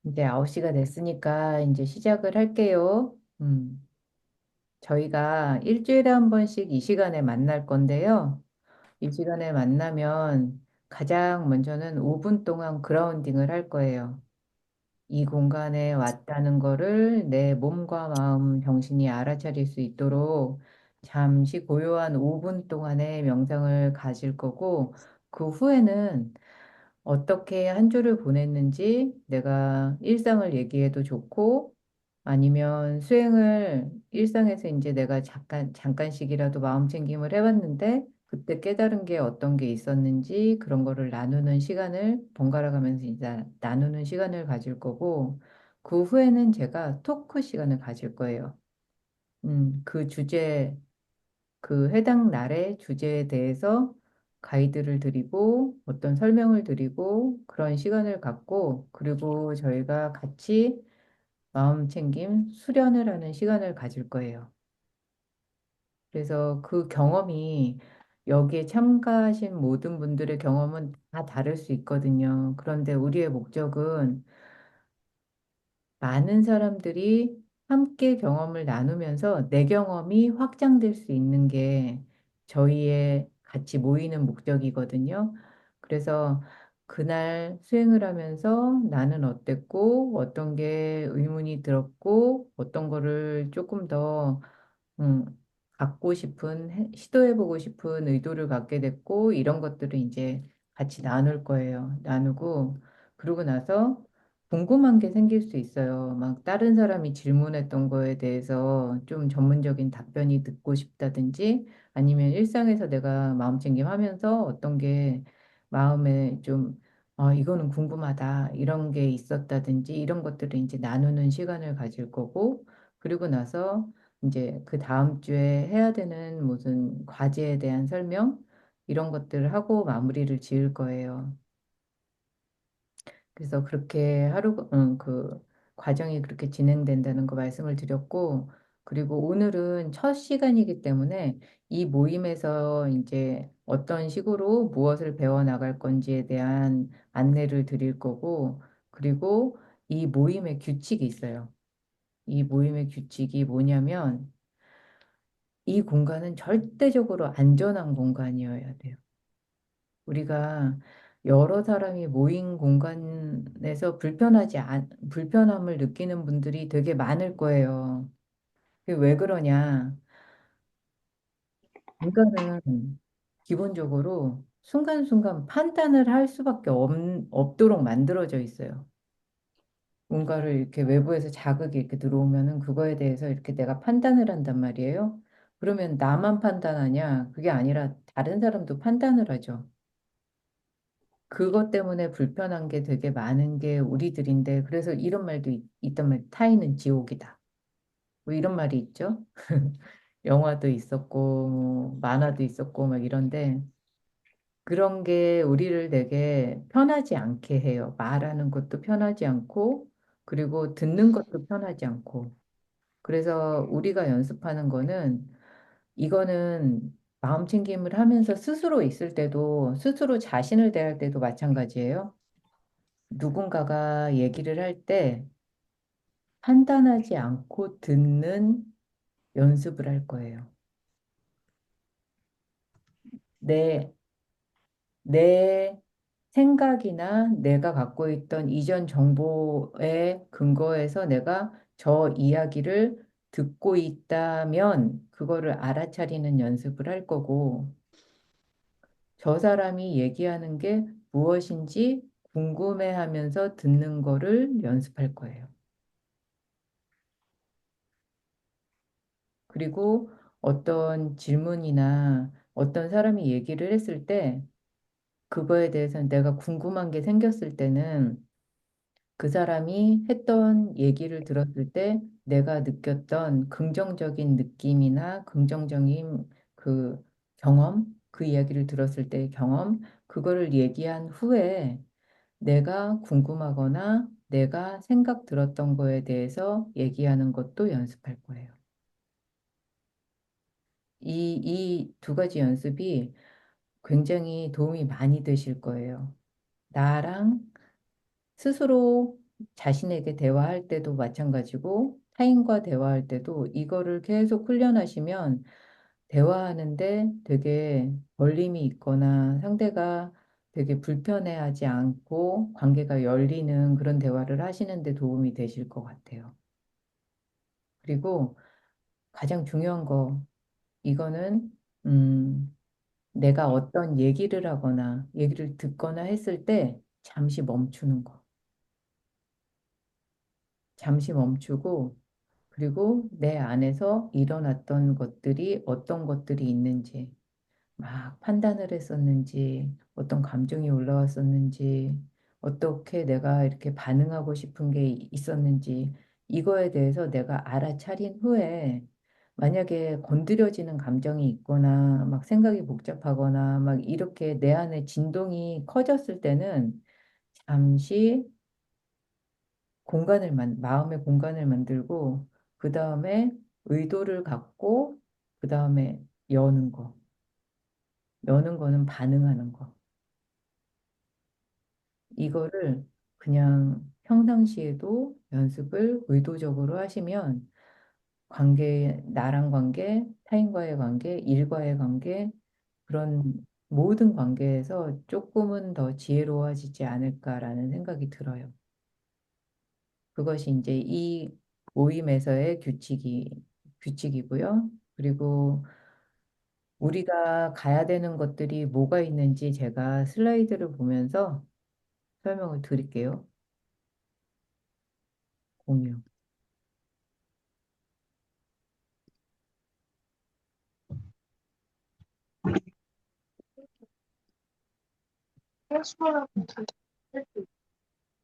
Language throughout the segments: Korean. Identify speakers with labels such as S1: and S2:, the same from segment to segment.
S1: 이제 9시가 됐으니까 이제 시작을 할게요. 저희가 일주일에 한 번씩 이 시간에 만날 건데요. 이 시간에 만나면 가장 먼저는 5분 동안 그라운딩을 할 거예요. 이 공간에 왔다는 거를 내 몸과 마음, 정신이 알아차릴 수 있도록 잠시 고요한 5분 동안의 명상을 가질 거고, 그 후에는 어떻게 한 주를 보냈는지 내가 일상을 얘기해도 좋고, 아니면 수행을 일상에서 이제 내가 잠깐씩이라도 마음 챙김을 해봤는데, 그때 깨달은 게 어떤 게 있었는지 그런 거를 나누는 시간을 번갈아 가면서 이제 나누는 시간을 가질 거고, 그 후에는 제가 토크 시간을 가질 거예요. 그 주제, 그 해당 날의 주제에 대해서 가이드를 드리고 어떤 설명을 드리고 그런 시간을 갖고, 그리고 저희가 같이 마음 챙김 수련을 하는 시간을 가질 거예요. 그래서 그 경험이 여기에 참가하신 모든 분들의 경험은 다 다를 수 있거든요. 그런데 우리의 목적은 많은 사람들이 함께 경험을 나누면서 내 경험이 확장될 수 있는 게 저희의 같이 모이는 목적이거든요. 그래서 그날 수행을 하면서 나는 어땠고, 어떤 게 의문이 들었고, 어떤 거를 조금 더 음, 갖고 싶은, 시도해보고 싶은 의도를 갖게 됐고, 이런 것들을 이제 같이 나눌 거예요. 나누고, 그러고 나서 궁금한 게 생길 수 있어요. 막 다른 사람이 질문했던 거에 대해서 좀 전문적인 답변이 듣고 싶다든지, 아니면 일상에서 내가 마음챙김 하면서 어떤 게 마음에 좀, 이거는 궁금하다, 이런 게 있었다든지, 이런 것들을 이제 나누는 시간을 가질 거고, 그리고 나서 이제 그 다음 주에 해야 되는 무슨 과제에 대한 설명 이런 것들을 하고 마무리를 지을 거예요. 그래서 그렇게 그 과정이 그렇게 진행된다는 거 말씀을 드렸고, 그리고 오늘은 첫 시간이기 때문에 이 모임에서 이제 어떤 식으로 무엇을 배워 나갈 건지에 대한 안내를 드릴 거고, 그리고 이 모임의 규칙이 있어요. 이 모임의 규칙이 뭐냐면, 이 공간은 절대적으로 안전한 공간이어야 돼요. 우리가 여러 사람이 모인 공간에서 불편함을 느끼는 분들이 되게 많을 거예요. 그게 왜 그러냐? 인간은 기본적으로 순간순간 판단을 할 수밖에 없도록 만들어져 있어요. 뭔가를 이렇게 외부에서 자극이 이렇게 들어오면은 그거에 대해서 이렇게 내가 판단을 한단 말이에요. 그러면 나만 판단하냐? 그게 아니라 다른 사람도 판단을 하죠. 그것 때문에 불편한 게 되게 많은 게 우리들인데, 그래서 이런 말도 있단 말, 타인은 지옥이다. 뭐 이런 말이 있죠. 영화도 있었고, 뭐 만화도 있었고, 막 이런데, 그런 게 우리를 되게 편하지 않게 해요. 말하는 것도 편하지 않고, 그리고 듣는 것도 편하지 않고. 그래서 우리가 연습하는 거는, 이거는 마음 챙김을 하면서 스스로 있을 때도, 스스로 자신을 대할 때도 마찬가지예요. 누군가가 얘기를 할 때 판단하지 않고 듣는 연습을 할 거예요. 내, 내 생각이나 내가 갖고 있던 이전 정보에 근거해서 내가 저 이야기를 듣고 있다면 그거를 알아차리는 연습을 할 거고, 저 사람이 얘기하는 게 무엇인지 궁금해하면서 듣는 거를 연습할 거예요. 그리고 어떤 질문이나 어떤 사람이 얘기를 했을 때 그거에 대해서 내가 궁금한 게 생겼을 때는 그 사람이 했던 얘기를 들었을 때 내가 느꼈던 긍정적인 느낌이나 긍정적인 그 경험, 그 이야기를 들었을 때의 경험, 그거를 얘기한 후에 내가 궁금하거나 내가 생각 들었던 거에 대해서 얘기하는 것도 연습할 거예요. 이 두 가지 연습이 굉장히 도움이 많이 되실 거예요. 나랑 스스로 자신에게 대화할 때도 마찬가지고 타인과 대화할 때도 이거를 계속 훈련하시면 대화하는데 되게 걸림이 있거나 상대가 되게 불편해하지 않고 관계가 열리는 그런 대화를 하시는 데 도움이 되실 것 같아요. 그리고 가장 중요한 거, 이거는, 내가 어떤 얘기를 하거나 얘기를 듣거나 했을 때 잠시 멈추는 거. 잠시 멈추고, 그리고 내 안에서 일어났던 것들이 어떤 것들이 있는지, 막 판단을 했었는지, 어떤 감정이 올라왔었는지, 어떻게 내가 이렇게 반응하고 싶은 게 있었는지, 이거에 대해서 내가 알아차린 후에, 만약에 건드려지는 감정이 있거나, 막 생각이 복잡하거나, 막 이렇게 내 안에 진동이 커졌을 때는 잠시 마음의 공간을 만들고, 그 다음에 의도를 갖고, 그 다음에 여는 거. 여는 거는 반응하는 거. 이거를 그냥 평상시에도 연습을 의도적으로 하시면 나랑 관계, 타인과의 관계, 일과의 관계, 그런 모든 관계에서 조금은 더 지혜로워지지 않을까라는 생각이 들어요. 그것이 이제 이 모임에서의 규칙이고요. 그리고 우리가 가야 되는 것들이 뭐가 있는지 제가 슬라이드를 보면서 설명을 드릴게요. 공유.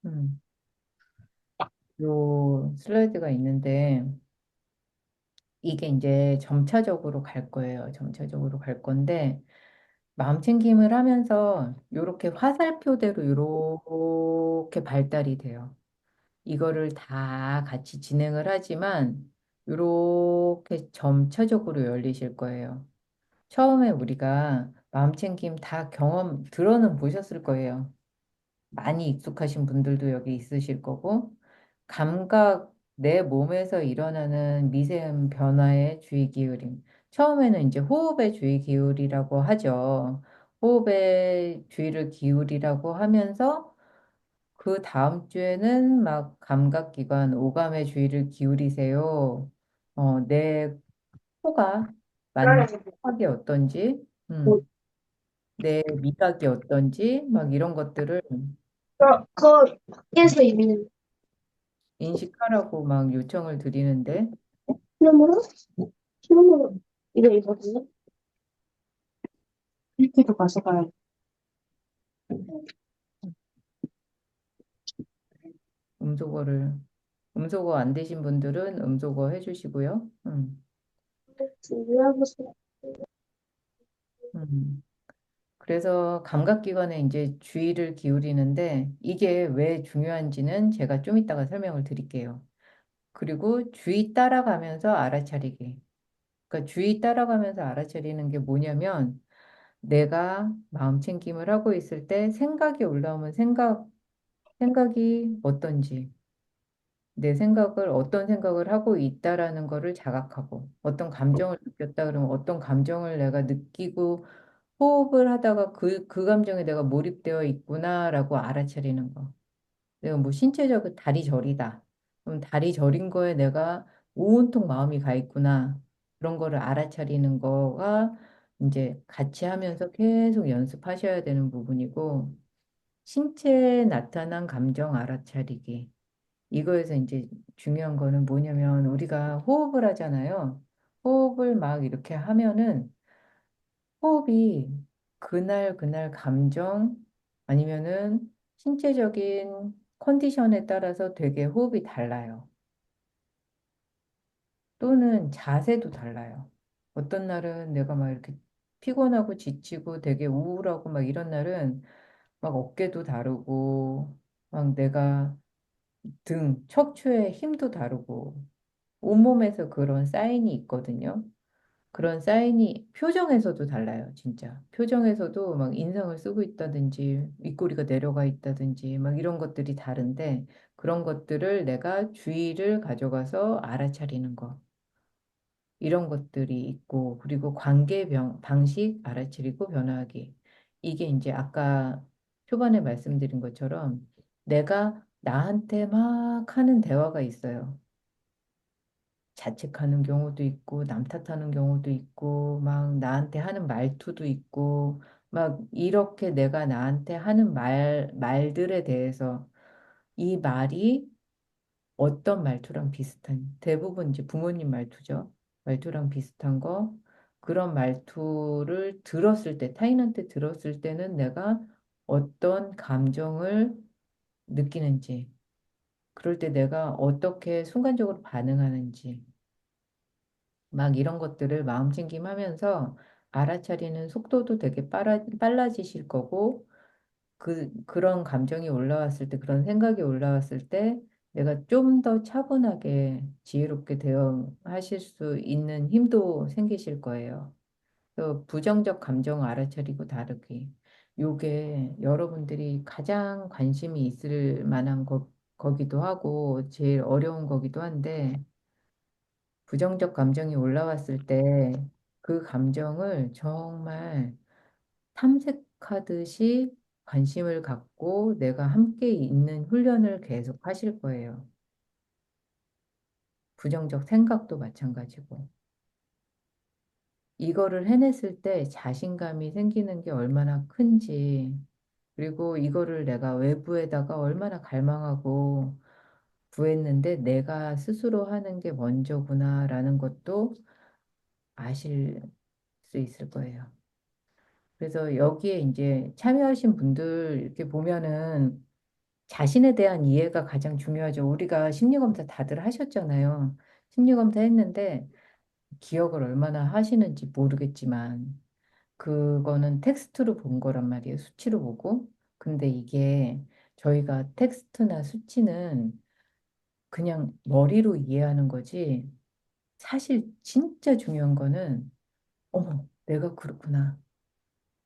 S1: 음, 요 슬라이드가 있는데 이게 이제 점차적으로 갈 거예요. 점차적으로 갈 건데 마음 챙김을 하면서 요렇게 화살표대로 요렇게 발달이 돼요. 이거를 다 같이 진행을 하지만 요렇게 점차적으로 열리실 거예요. 처음에 우리가 마음 챙김 다 들어는 보셨을 거예요. 많이 익숙하신 분들도 여기 있으실 거고, 내 몸에서 일어나는 미세한 변화에 주의 기울임. 처음에는 이제 호흡에 주의 기울이라고 하죠. 호흡에 주의를 기울이라고 하면서, 그 다음 주에는 막 감각기관, 오감에 주의를 기울이세요. 내 코가 맞는 촉각이 어떤지, 내 미각이 어떤지, 막 이런 것들을
S2: 그거 밖에서 이미는
S1: 인식하라고 막 요청을 드리는데,
S2: 시험으로? 시험으로 이거거든요. 이렇게도 가져가요.
S1: 음소거를, 음소거 안 되신 분들은 음소거 해주시고요.
S2: 준비하고서
S1: 음. 그래서 감각기관에 이제 주의를 기울이는데, 이게 왜 중요한지는 제가 좀 이따가 설명을 드릴게요. 그리고 주의 따라가면서 알아차리기. 그러니까 주의 따라가면서 알아차리는 게 뭐냐면, 내가 마음 챙김을 하고 있을 때 생각이 올라오면 생각이 어떤지, 내 생각을 어떤 생각을 하고 있다라는 거를 자각하고 어떤 감정을 느꼈다 그러면 어떤 감정을 내가 느끼고 호흡을 하다가 그 감정에 내가 몰입되어 있구나라고 알아차리는 거. 내가 뭐 신체적으로 다리 저리다. 그럼 다리 저린 거에 내가 온통 마음이 가 있구나. 그런 거를 알아차리는 거가 이제 같이 하면서 계속 연습하셔야 되는 부분이고 신체에 나타난 감정 알아차리기. 이거에서 이제 중요한 거는 뭐냐면 우리가 호흡을 하잖아요. 호흡을 막 이렇게 하면은 호흡이 그날 그날 감정 아니면은 신체적인 컨디션에 따라서 되게 호흡이 달라요. 또는 자세도 달라요. 어떤 날은 내가 막 이렇게 피곤하고 지치고 되게 우울하고 막 이런 날은 막 어깨도 다르고 막 내가 척추의 힘도 다르고 온몸에서 그런 사인이 있거든요. 그런 사인이 표정에서도 달라요, 진짜. 표정에서도 막 인상을 쓰고 있다든지, 입꼬리가 내려가 있다든지, 막 이런 것들이 다른데, 그런 것들을 내가 주의를 가져가서 알아차리는 거. 이런 것들이 있고, 그리고 방식 알아차리고 변화하기. 이게 이제 아까 초반에 말씀드린 것처럼 내가 나한테 막 하는 대화가 있어요. 자책하는 경우도 있고, 남 탓하는 경우도 있고, 막 나한테 하는 말투도 있고, 막 이렇게 내가 나한테 하는 말들에 대해서 이 말이 어떤 말투랑 비슷한, 대부분 이제 부모님 말투죠. 말투랑 비슷한 거, 그런 말투를 들었을 때, 타인한테 들었을 때는 내가 어떤 감정을 느끼는지, 그럴 때 내가 어떻게 순간적으로 반응하는지, 막 이런 것들을 마음챙김하면서 알아차리는 속도도 되게 빨라지실 거고, 그런 감정이 올라왔을 때, 그런 생각이 올라왔을 때, 내가 좀 더 차분하게 지혜롭게 대응하실 수 있는 힘도 생기실 거예요. 또 부정적 감정 알아차리고 다루기. 요게 여러분들이 가장 관심이 있을 만한 거기도 하고, 제일 어려운 거기도 한데, 부정적 감정이 올라왔을 때 그 감정을 정말 탐색하듯이 관심을 갖고 내가 함께 있는 훈련을 계속 하실 거예요. 부정적 생각도 마찬가지고. 이거를 해냈을 때 자신감이 생기는 게 얼마나 큰지, 그리고 이거를 내가 외부에다가 얼마나 갈망하고 구했는데 내가 스스로 하는 게 먼저구나라는 것도 아실 수 있을 거예요. 그래서 여기에 이제 참여하신 분들 이렇게 보면은 자신에 대한 이해가 가장 중요하죠. 우리가 심리검사 다들 하셨잖아요. 심리검사 했는데 기억을 얼마나 하시는지 모르겠지만 그거는 텍스트로 본 거란 말이에요. 수치로 보고. 근데 이게 저희가 텍스트나 수치는 그냥 머리로 이해하는 거지. 사실 진짜 중요한 거는 어머, 내가 그렇구나.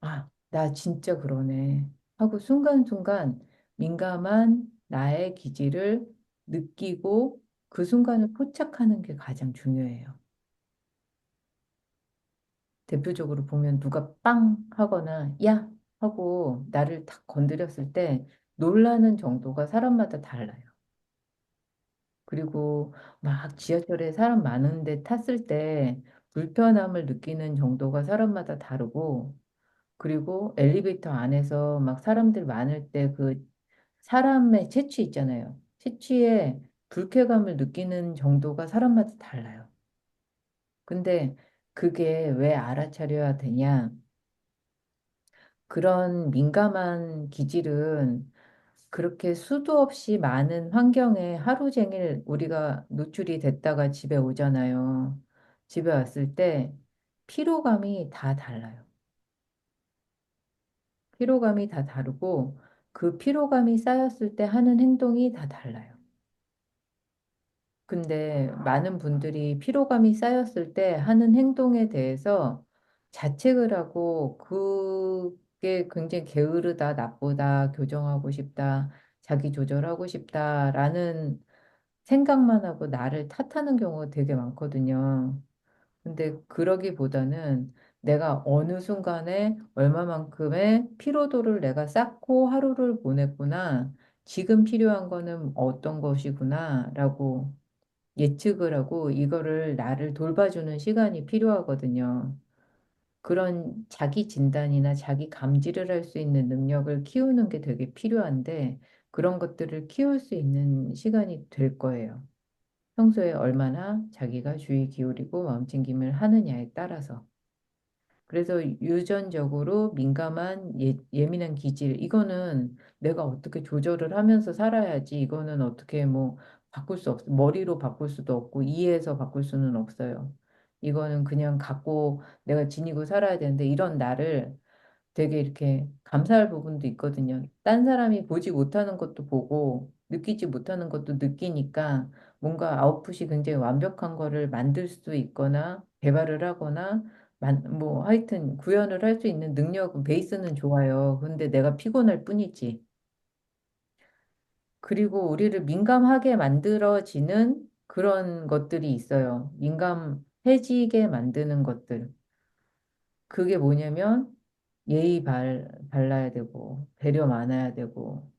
S1: 아, 나 진짜 그러네. 하고 순간순간 민감한 나의 기질을 느끼고 그 순간을 포착하는 게 가장 중요해요. 대표적으로 보면 누가 빵 하거나 야 하고 나를 탁 건드렸을 때 놀라는 정도가 사람마다 달라요. 그리고 막 지하철에 사람 많은데 탔을 때 불편함을 느끼는 정도가 사람마다 다르고 그리고 엘리베이터 안에서 막 사람들 많을 때 그 사람의 체취 있잖아요. 체취에 불쾌감을 느끼는 정도가 사람마다 달라요. 근데 그게 왜 알아차려야 되냐? 그런 민감한 기질은 그렇게 수도 없이 많은 환경에 하루 종일 우리가 노출이 됐다가 집에 오잖아요. 집에 왔을 때 피로감이 다 달라요. 피로감이 다 다르고 그 피로감이 쌓였을 때 하는 행동이 다 달라요. 근데 많은 분들이 피로감이 쌓였을 때 하는 행동에 대해서 자책을 하고 그게 굉장히 게으르다, 나쁘다, 교정하고 싶다, 자기 조절하고 싶다라는 생각만 하고 나를 탓하는 경우가 되게 많거든요. 근데 그러기보다는 내가 어느 순간에 얼마만큼의 피로도를 내가 쌓고 하루를 보냈구나. 지금 필요한 거는 어떤 것이구나라고 예측을 하고 이거를 나를 돌봐주는 시간이 필요하거든요. 그런 자기 진단이나 자기 감지를 할 수 있는 능력을 키우는 게 되게 필요한데 그런 것들을 키울 수 있는 시간이 될 거예요. 평소에 얼마나 자기가 주의 기울이고 마음챙김을 하느냐에 따라서. 그래서 유전적으로 민감한 예민한 기질, 이거는 내가 어떻게 조절을 하면서 살아야지, 이거는 어떻게 뭐 바꿀 수 머리로 바꿀 수도 없고, 이해해서 바꿀 수는 없어요. 이거는 그냥 갖고 내가 지니고 살아야 되는데, 이런 나를 되게 이렇게 감사할 부분도 있거든요. 딴 사람이 보지 못하는 것도 보고, 느끼지 못하는 것도 느끼니까, 뭔가 아웃풋이 굉장히 완벽한 거를 만들 수 있거나, 개발을 하거나 뭐 하여튼 구현을 할 수 있는 능력은 베이스는 좋아요. 근데 내가 피곤할 뿐이지. 그리고 우리를 민감하게 만들어지는 그런 것들이 있어요. 민감해지게 만드는 것들. 그게 뭐냐면 발라야 되고, 배려 많아야 되고,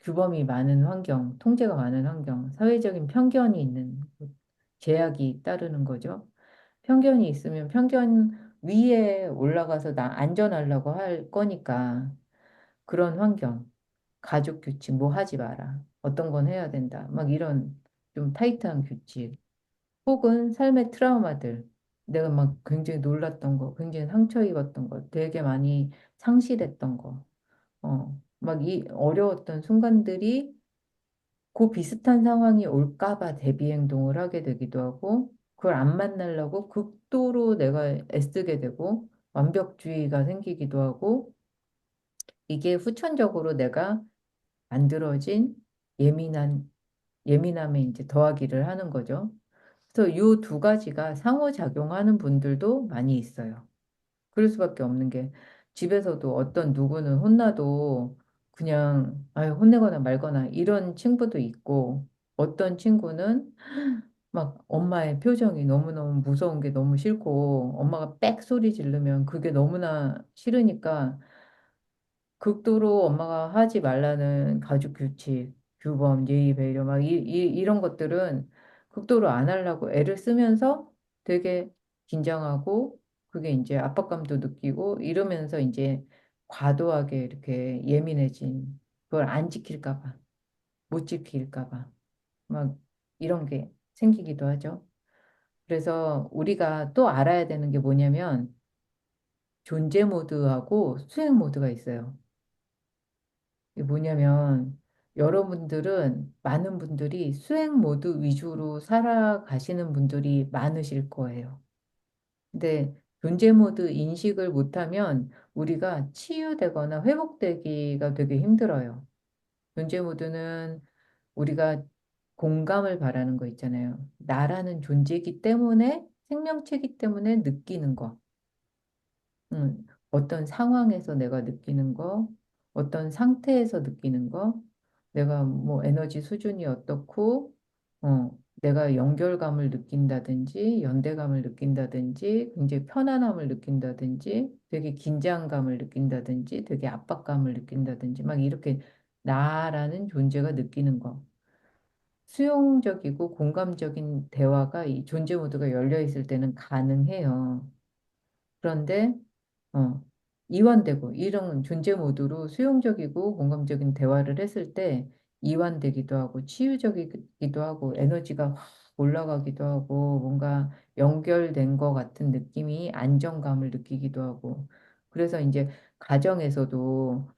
S1: 규범이 많은 환경, 통제가 많은 환경, 사회적인 편견이 있는 제약이 따르는 거죠. 편견이 있으면 편견 위에 올라가서 나 안전하려고 할 거니까 그런 환경, 가족 규칙 뭐 하지 마라. 어떤 건 해야 된다. 막 이런 좀 타이트한 규칙. 혹은 삶의 트라우마들. 내가 막 굉장히 놀랐던 거, 굉장히 상처 입었던 거, 되게 많이 상실했던 거. 막 이 어려웠던 순간들이 그 비슷한 상황이 올까 봐 대비 행동을 하게 되기도 하고, 그걸 안 만나려고 극도로 내가 애쓰게 되고, 완벽주의가 생기기도 하고, 이게 후천적으로 내가 만들어진 예민한, 예민함에 이제 더하기를 하는 거죠. 그래서 이 두 가지가 상호작용하는 분들도 많이 있어요. 그럴 수밖에 없는 게 집에서도 어떤 누구는 혼나도 그냥 아유 혼내거나 말거나 이런 친구도 있고 어떤 친구는 막 엄마의 표정이 너무너무 무서운 게 너무 싫고 엄마가 빽 소리 지르면 그게 너무나 싫으니까 극도로 엄마가 하지 말라는 가족 규칙, 규범, 예의, 배려 막 이런 것들은 극도로 안 하려고 애를 쓰면서 되게 긴장하고 그게 이제 압박감도 느끼고 이러면서 이제 과도하게 이렇게 예민해진 그걸 안 지킬까 봐, 못 지킬까 봐 막 이런 게 생기기도 하죠. 그래서 우리가 또 알아야 되는 게 뭐냐면 존재 모드하고 수행 모드가 있어요. 이게 뭐냐면 여러분들은 많은 분들이 수행 모드 위주로 살아가시는 분들이 많으실 거예요. 근데 존재 모드 인식을 못하면 우리가 치유되거나 회복되기가 되게 힘들어요. 존재 모드는 우리가 공감을 바라는 거 있잖아요. 나라는 존재이기 때문에 생명체이기 때문에 느끼는 거. 어떤 상황에서 내가 느끼는 거, 어떤 상태에서 느끼는 거, 내가 뭐 에너지 수준이 어떻고, 내가 연결감을 느낀다든지, 연대감을 느낀다든지, 굉장히 편안함을 느낀다든지, 되게 긴장감을 느낀다든지, 되게 압박감을 느낀다든지, 막 이렇게 나라는 존재가 느끼는 거. 수용적이고 공감적인 대화가 이 존재 모드가 열려 있을 때는 가능해요. 그런데 어, 이완되고 이런 존재 모드로 수용적이고 공감적인 대화를 했을 때 이완되기도 하고 치유적이기도 하고 에너지가 확 올라가기도 하고 뭔가 연결된 것 같은 느낌이 안정감을 느끼기도 하고 그래서 이제 가정에서도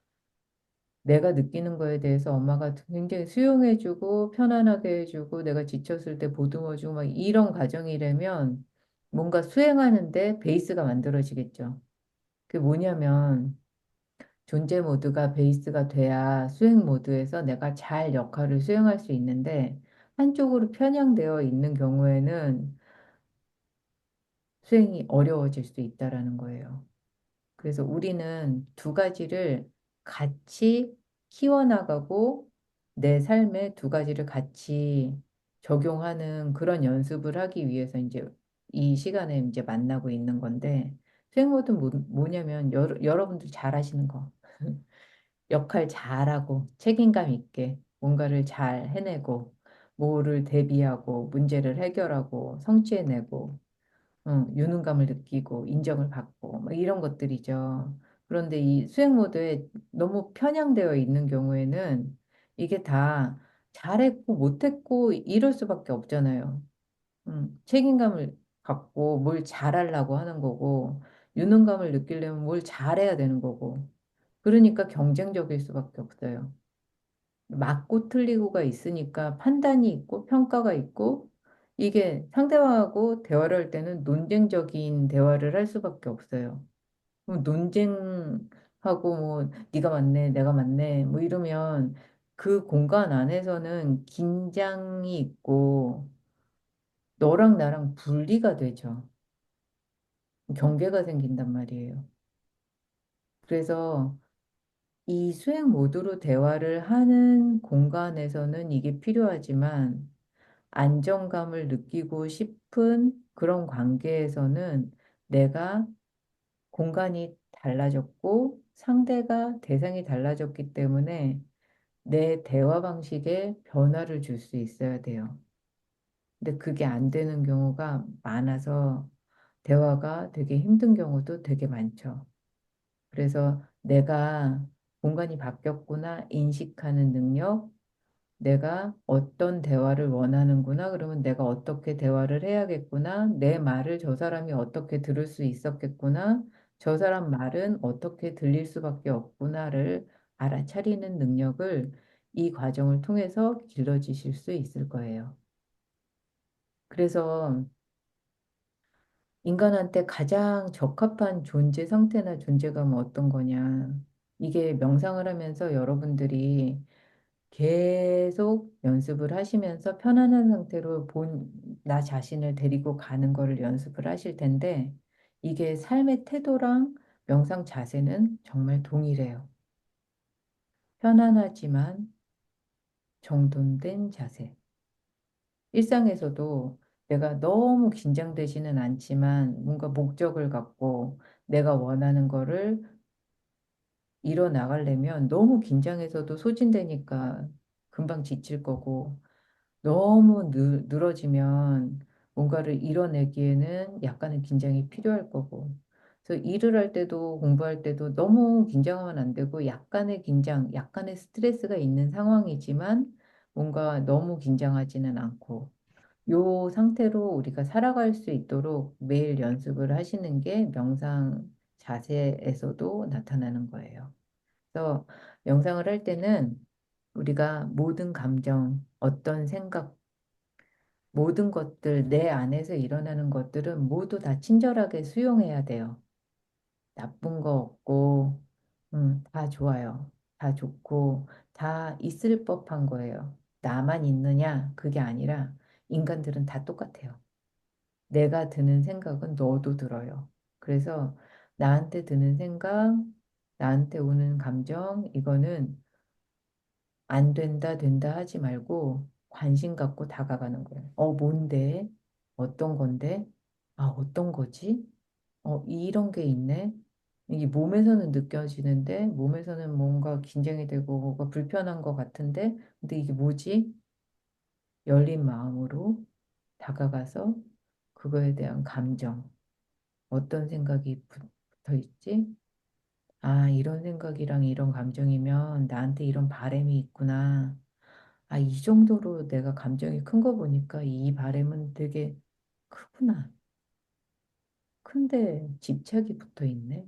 S1: 내가 느끼는 거에 대해서 엄마가 굉장히 수용해주고 편안하게 해주고 내가 지쳤을 때 보듬어주고 막 이런 가정이라면 뭔가 수행하는데 베이스가 만들어지겠죠. 그게 뭐냐면 존재 모드가 베이스가 돼야 수행 모드에서 내가 잘 역할을 수행할 수 있는데 한쪽으로 편향되어 있는 경우에는 수행이 어려워질 수 있다라는 거예요. 그래서 우리는 두 가지를 같이 키워나가고 내 삶에 두 가지를 같이 적용하는 그런 연습을 하기 위해서 이제 이 시간에 이제 만나고 있는 건데 수행 모드는 뭐냐면 여러분들 잘 하시는 거. 역할 잘하고 책임감 있게 뭔가를 잘 해내고 뭐를 대비하고 문제를 해결하고 성취해내고 유능감을 느끼고 인정을 받고 뭐 이런 것들이죠. 그런데 이 수행 모드에 너무 편향되어 있는 경우에는 이게 다 잘했고 못했고 이럴 수밖에 없잖아요. 책임감을 갖고 뭘 잘하려고 하는 거고 유능감을 느끼려면 뭘 잘해야 되는 거고 그러니까 경쟁적일 수밖에 없어요. 맞고 틀리고가 있으니까 판단이 있고 평가가 있고 이게 상대방하고 대화를 할 때는 논쟁적인 대화를 할 수밖에 없어요. 그럼 논쟁하고 뭐 네가 맞네, 내가 맞네 뭐 이러면 그 공간 안에서는 긴장이 있고 너랑 나랑 분리가 되죠. 경계가 생긴단 말이에요. 그래서 이 수행 모드로 대화를 하는 공간에서는 이게 필요하지만 안정감을 느끼고 싶은 그런 관계에서는 내가 공간이 달라졌고 상대가 대상이 달라졌기 때문에 내 대화 방식에 변화를 줄 수 있어야 돼요. 근데 그게 안 되는 경우가 많아서 대화가 되게 힘든 경우도 되게 많죠. 그래서 내가 공간이 바뀌었구나 인식하는 능력, 내가 어떤 대화를 원하는구나, 그러면 내가 어떻게 대화를 해야겠구나, 내 말을 저 사람이 어떻게 들을 수 있었겠구나, 저 사람 말은 어떻게 들릴 수밖에 없구나를 알아차리는 능력을 이 과정을 통해서 길러지실 수 있을 거예요. 그래서 인간한테 가장 적합한 존재 상태나 존재감은 어떤 거냐. 이게 명상을 하면서 여러분들이 계속 연습을 하시면서 편안한 상태로 나 자신을 데리고 가는 거를 연습을 하실 텐데, 이게 삶의 태도랑 명상 자세는 정말 동일해요. 편안하지만 정돈된 자세. 일상에서도 내가 너무 긴장되지는 않지만 뭔가 목적을 갖고 내가 원하는 거를 이뤄 나가려면 너무 긴장해서도 소진되니까 금방 지칠 거고 너무 늘어지면 뭔가를 이뤄내기에는 약간의 긴장이 필요할 거고. 그래서 일을 할 때도 공부할 때도 너무 긴장하면 안 되고 약간의 긴장, 약간의 스트레스가 있는 상황이지만 뭔가 너무 긴장하지는 않고 요 상태로 우리가 살아갈 수 있도록 매일 연습을 하시는 게 명상 자세에서도 나타나는 거예요. 그래서 명상을 할 때는 우리가 모든 감정, 어떤 생각, 모든 것들, 내 안에서 일어나는 것들은 모두 다 친절하게 수용해야 돼요. 나쁜 거 없고, 다 좋아요. 다 좋고, 다 있을 법한 거예요. 나만 있느냐? 그게 아니라 인간들은 다 똑같아요. 내가 드는 생각은 너도 들어요. 그래서 나한테 드는 생각, 나한테 오는 감정, 이거는 안 된다, 된다 하지 말고 관심 갖고 다가가는 거예요. 뭔데? 어떤 건데? 어떤 거지? 이런 게 있네. 이게 몸에서는 느껴지는데, 몸에서는 뭔가 긴장이 되고, 뭔가 불편한 것 같은데, 근데 이게 뭐지? 열린 마음으로 다가가서 그거에 대한 감정, 어떤 생각이 붙어 있지? 이런 생각이랑 이런 감정이면 나한테 이런 바람이 있구나. 이 정도로 내가 감정이 큰 거 보니까 이 바람은 되게 크구나. 큰데 집착이 붙어 있네.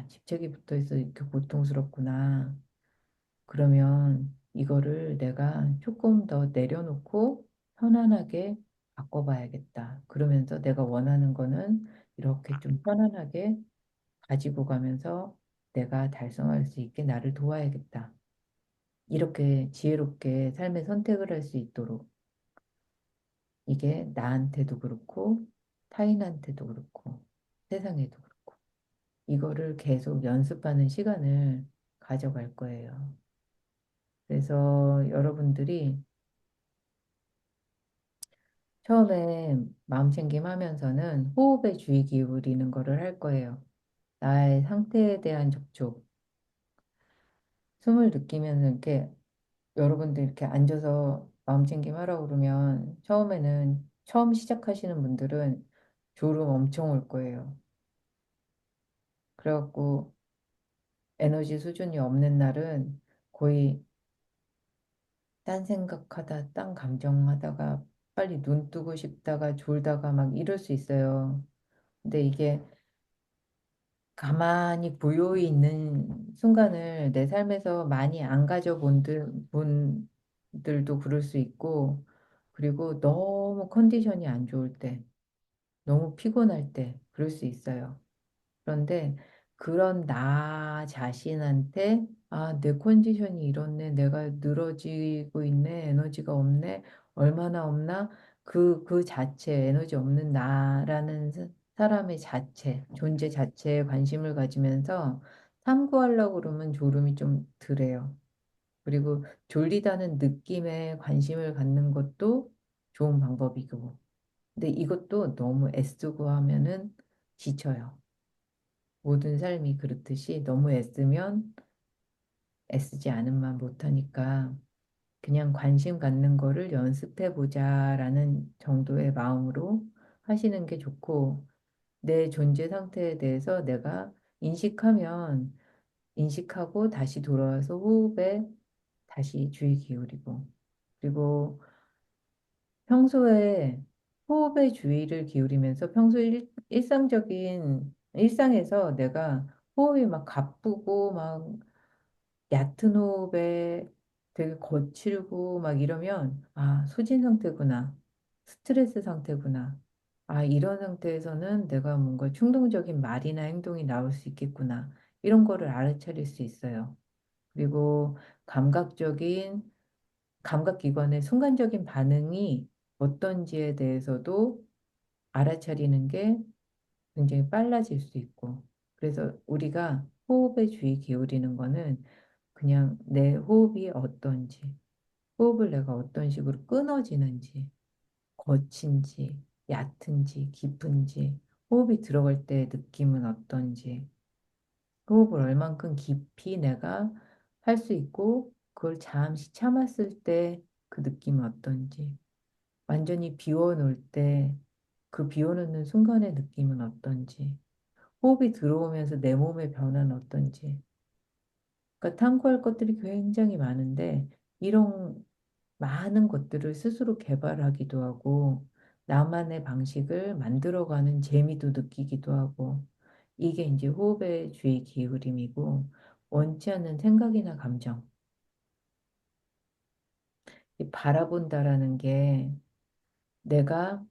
S1: 집착이 붙어 있어 이렇게 고통스럽구나. 그러면 이거를 내가 조금 더 내려놓고 편안하게 바꿔봐야겠다. 그러면서 내가 원하는 거는 이렇게 좀 편안하게 가지고 가면서 내가 달성할 수 있게 나를 도와야겠다. 이렇게 지혜롭게 삶의 선택을 할 수 있도록 이게 나한테도 그렇고 타인한테도 그렇고 세상에도 그렇고 이거를 계속 연습하는 시간을 가져갈 거예요. 그래서 여러분들이 처음에 마음챙김 하면서는 호흡에 주의 기울이는 거를 할 거예요. 나의 상태에 대한 접촉, 숨을 느끼면서 이렇게 여러분들 이렇게 앉아서 마음챙김 하라고 그러면 처음에는 처음 시작하시는 분들은 졸음 엄청 올 거예요. 그래갖고 에너지 수준이 없는 날은 거의 딴 생각하다, 딴 감정하다가 빨리 눈 뜨고 싶다가 졸다가 막 이럴 수 있어요. 근데 이게 가만히 고요히 있는 순간을 내 삶에서 많이 안 가져본 분들도 그럴 수 있고, 그리고 너무 컨디션이 안 좋을 때, 너무 피곤할 때, 그럴 수 있어요. 그런데 그런 나 자신한테 내 컨디션이 이렇네. 내가 늘어지고 있네. 에너지가 없네. 얼마나 없나? 그 자체 에너지 없는 나라는 사람의 자체, 존재 자체에 관심을 가지면서 탐구하려고 그러면 졸음이 좀 덜해요. 그리고 졸리다는 느낌에 관심을 갖는 것도 좋은 방법이고. 근데 이것도 너무 애쓰고 하면은 지쳐요. 모든 삶이 그렇듯이 너무 애쓰면 애쓰지 않으면 못하니까 그냥 관심 갖는 거를 연습해 보자라는 정도의 마음으로 하시는 게 좋고, 내 존재 상태에 대해서 내가 인식하면 인식하고 다시 돌아와서 호흡에 다시 주의 기울이고, 그리고 평소에 호흡에 주의를 기울이면서 평소 일상적인 일상에서 내가 호흡이 막 가쁘고 막 얕은 호흡에 되게 거칠고 막 이러면 아, 소진 상태구나. 스트레스 상태구나. 아, 이런 상태에서는 내가 뭔가 충동적인 말이나 행동이 나올 수 있겠구나. 이런 거를 알아차릴 수 있어요. 그리고 감각적인 감각기관의 순간적인 반응이 어떤지에 대해서도 알아차리는 게 굉장히 빨라질 수 있고. 그래서 우리가 호흡에 주의 기울이는 거는 그냥 내 호흡이 어떤지, 호흡을 내가 어떤 식으로 끊어지는지, 거친지, 얕은지, 깊은지, 호흡이 들어갈 때 느낌은 어떤지, 호흡을 얼만큼 깊이 내가 할 수 있고, 그걸 잠시 참았을 때 그 느낌은 어떤지, 완전히 비워놓을 때 그 비워놓는 순간의 느낌은 어떤지, 호흡이 들어오면서 내 몸의 변화는 어떤지. 그러니까 탐구할 것들이 굉장히 많은데 이런 많은 것들을 스스로 개발하기도 하고 나만의 방식을 만들어가는 재미도 느끼기도 하고 이게 이제 호흡에 주의 기울임이고 원치 않는 생각이나 감정, 이 바라본다라는 게 내가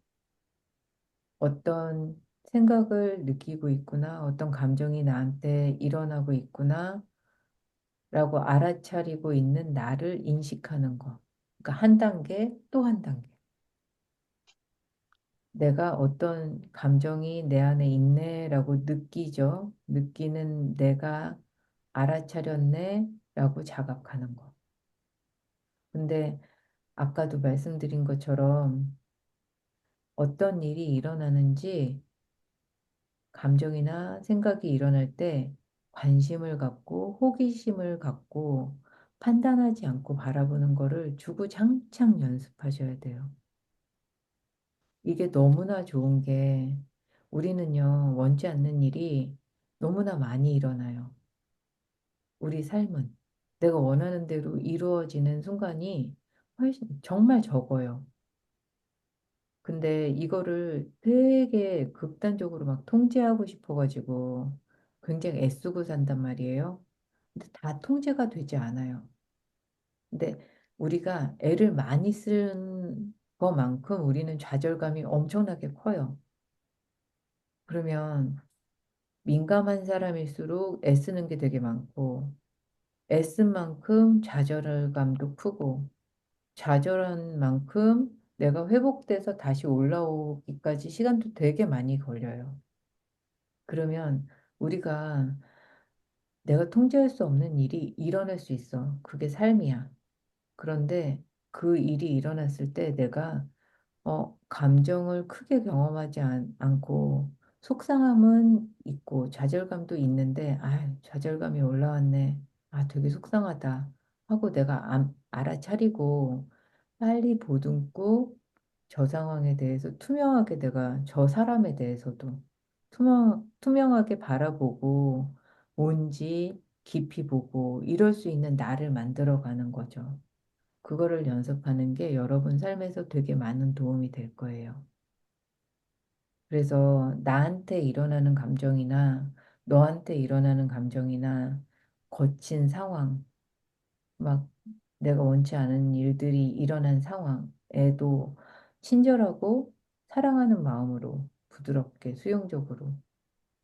S1: 어떤 생각을 느끼고 있구나, 어떤 감정이 나한테 일어나고 있구나, 라고 알아차리고 있는 나를 인식하는 거. 그러니까 한 단계 또 한 단계. 내가 어떤 감정이 내 안에 있네라고 느끼죠. 느끼는 내가 알아차렸네라고 자각하는 거. 근데 아까도 말씀드린 것처럼 어떤 일이 일어나는지 감정이나 생각이 일어날 때 관심을 갖고 호기심을 갖고 판단하지 않고 바라보는 거를 주구장창 연습하셔야 돼요. 이게 너무나 좋은 게 우리는요, 원치 않는 일이 너무나 많이 일어나요. 우리 삶은 내가 원하는 대로 이루어지는 순간이 훨씬 정말 적어요. 근데 이거를 되게 극단적으로 막 통제하고 싶어가지고 굉장히 애쓰고 산단 말이에요. 근데 다 통제가 되지 않아요. 근데 우리가 애를 많이 쓴 것만큼 우리는 좌절감이 엄청나게 커요. 그러면 민감한 사람일수록 애쓰는 게 되게 많고, 애쓴 만큼 좌절감도 크고, 좌절한 만큼 내가 회복돼서 다시 올라오기까지 시간도 되게 많이 걸려요. 그러면 우리가 내가 통제할 수 없는 일이 일어날 수 있어. 그게 삶이야. 그런데 그 일이 일어났을 때 내가 감정을 크게 경험하지 않고 속상함은 있고 좌절감도 있는데 아, 좌절감이 올라왔네. 아, 되게 속상하다 하고 내가 알아차리고 빨리 보듬고 저 상황에 대해서 투명하게 내가 저 사람에 대해서도 투명하게 바라보고 뭔지 깊이 보고 이럴 수 있는 나를 만들어가는 거죠. 그거를 연습하는 게 여러분 삶에서 되게 많은 도움이 될 거예요. 그래서 나한테 일어나는 감정이나 너한테 일어나는 감정이나 거친 상황, 막 내가 원치 않은 일들이 일어난 상황에도 친절하고 사랑하는 마음으로 부드럽게 수용적으로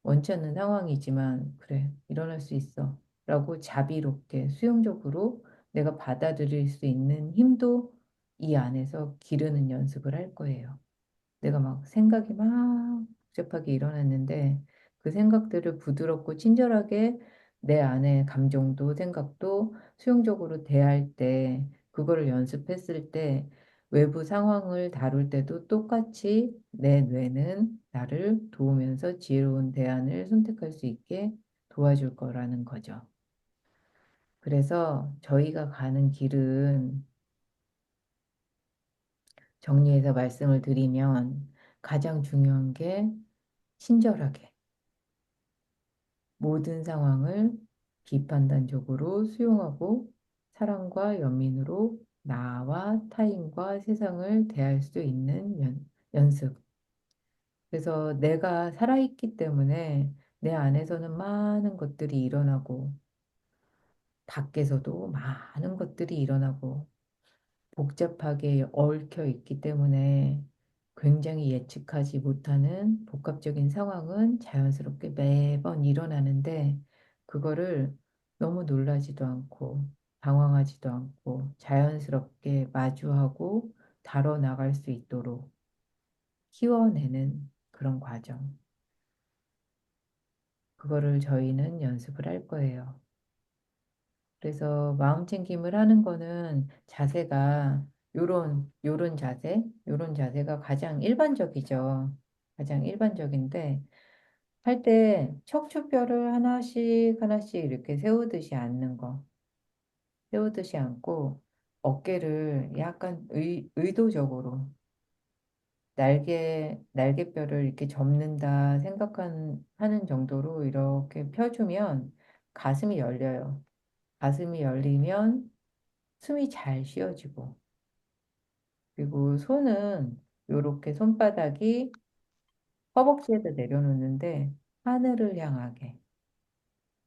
S1: 원치 않는 상황이지만 그래, 일어날 수 있어. 라고 자비롭게 수용적으로 내가 받아들일 수 있는 힘도 이 안에서 기르는 연습을 할 거예요. 내가 막 생각이 막 복잡하게 일어났는데 그 생각들을 부드럽고 친절하게 내 안의 감정도 생각도 수용적으로 대할 때 그거를 연습했을 때 외부 상황을 다룰 때도 똑같이 내 뇌는 나를 도우면서 지혜로운 대안을 선택할 수 있게 도와줄 거라는 거죠. 그래서 저희가 가는 길은 정리해서 말씀을 드리면 가장 중요한 게 친절하게 모든 상황을 비판단적으로 수용하고 사랑과 연민으로 나와 타인과 세상을 대할 수 있는 연습. 그래서 내가 살아있기 때문에 내 안에서는 많은 것들이 일어나고 밖에서도 많은 것들이 일어나고 복잡하게 얽혀 있기 때문에 굉장히 예측하지 못하는 복합적인 상황은 자연스럽게 매번 일어나는데 그거를 너무 놀라지도 않고 당황하지도 않고 자연스럽게 마주하고 다뤄나갈 수 있도록 키워내는 그런 과정. 그거를 저희는 연습을 할 거예요. 그래서 마음 챙김을 하는 거는 자세가 요런 자세, 요런 자세가 가장 일반적이죠. 가장 일반적인데 할 때 척추뼈를 하나씩 하나씩 이렇게 세우듯이 앉는 거. 세우듯이 앉고 어깨를 약간 의도적으로 날개뼈를 이렇게 접는다 하는 정도로 이렇게 펴주면 가슴이 열려요. 가슴이 열리면 숨이 잘 쉬어지고, 그리고 손은 요렇게 손바닥이 허벅지에다 내려놓는데 하늘을 향하게.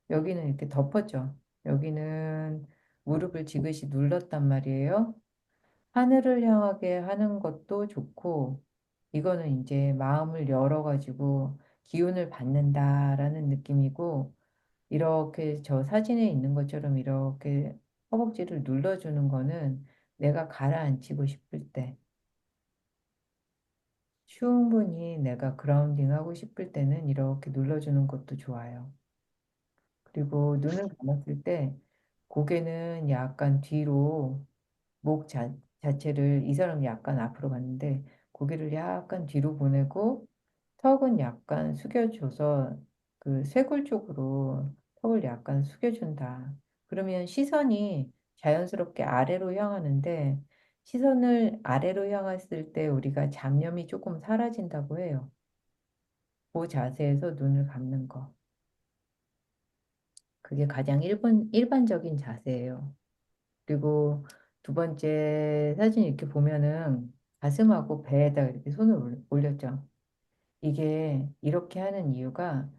S1: 여기는 이렇게 덮었죠. 여기는 무릎을 지그시 눌렀단 말이에요. 하늘을 향하게 하는 것도 좋고, 이거는 이제 마음을 열어가지고 기운을 받는다라는 느낌이고, 이렇게 저 사진에 있는 것처럼 이렇게 허벅지를 눌러주는 거는 내가 가라앉히고 싶을 때, 충분히 내가 그라운딩 하고 싶을 때는 이렇게 눌러주는 것도 좋아요. 그리고 눈을 감았을 때 고개는 약간 뒤로 자체를 이 사람이 약간 앞으로 갔는데 고개를 약간 뒤로 보내고 턱은 약간 숙여줘서 그 쇄골 쪽으로 턱을 약간 숙여준다. 그러면 시선이 자연스럽게 아래로 향하는데 시선을 아래로 향했을 때 우리가 잡념이 조금 사라진다고 해요. 그 자세에서 눈을 감는 거. 그게 가장 일반적인 자세예요. 그리고 두 번째 사진 이렇게 보면은 가슴하고 배에다 이렇게 손을 올렸죠. 이게 이렇게 하는 이유가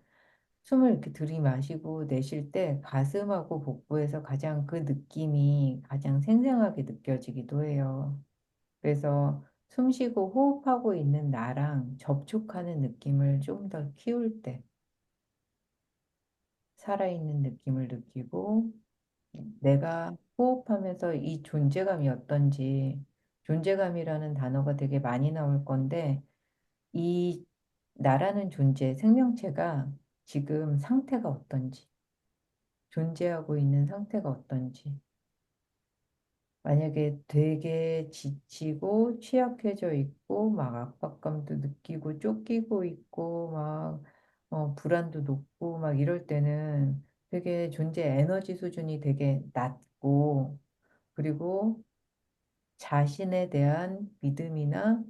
S1: 숨을 이렇게 들이마시고 내쉴 때 가슴하고 복부에서 가장 그 느낌이 가장 생생하게 느껴지기도 해요. 그래서 숨 쉬고 호흡하고 있는 나랑 접촉하는 느낌을 좀 더 키울 때 살아있는 느낌을 느끼고 내가 호흡하면서 이 존재감이 어떤지, 존재감이라는 단어가 되게 많이 나올 건데, 이 나라는 존재, 생명체가 지금 상태가 어떤지, 존재하고 있는 상태가 어떤지, 만약에 되게 지치고 취약해져 있고, 막 압박감도 느끼고 쫓기고 있고, 막, 불안도 높고, 막 이럴 때는 되게 존재 에너지 수준이 되게 낮고, 그리고 자신에 대한 믿음이나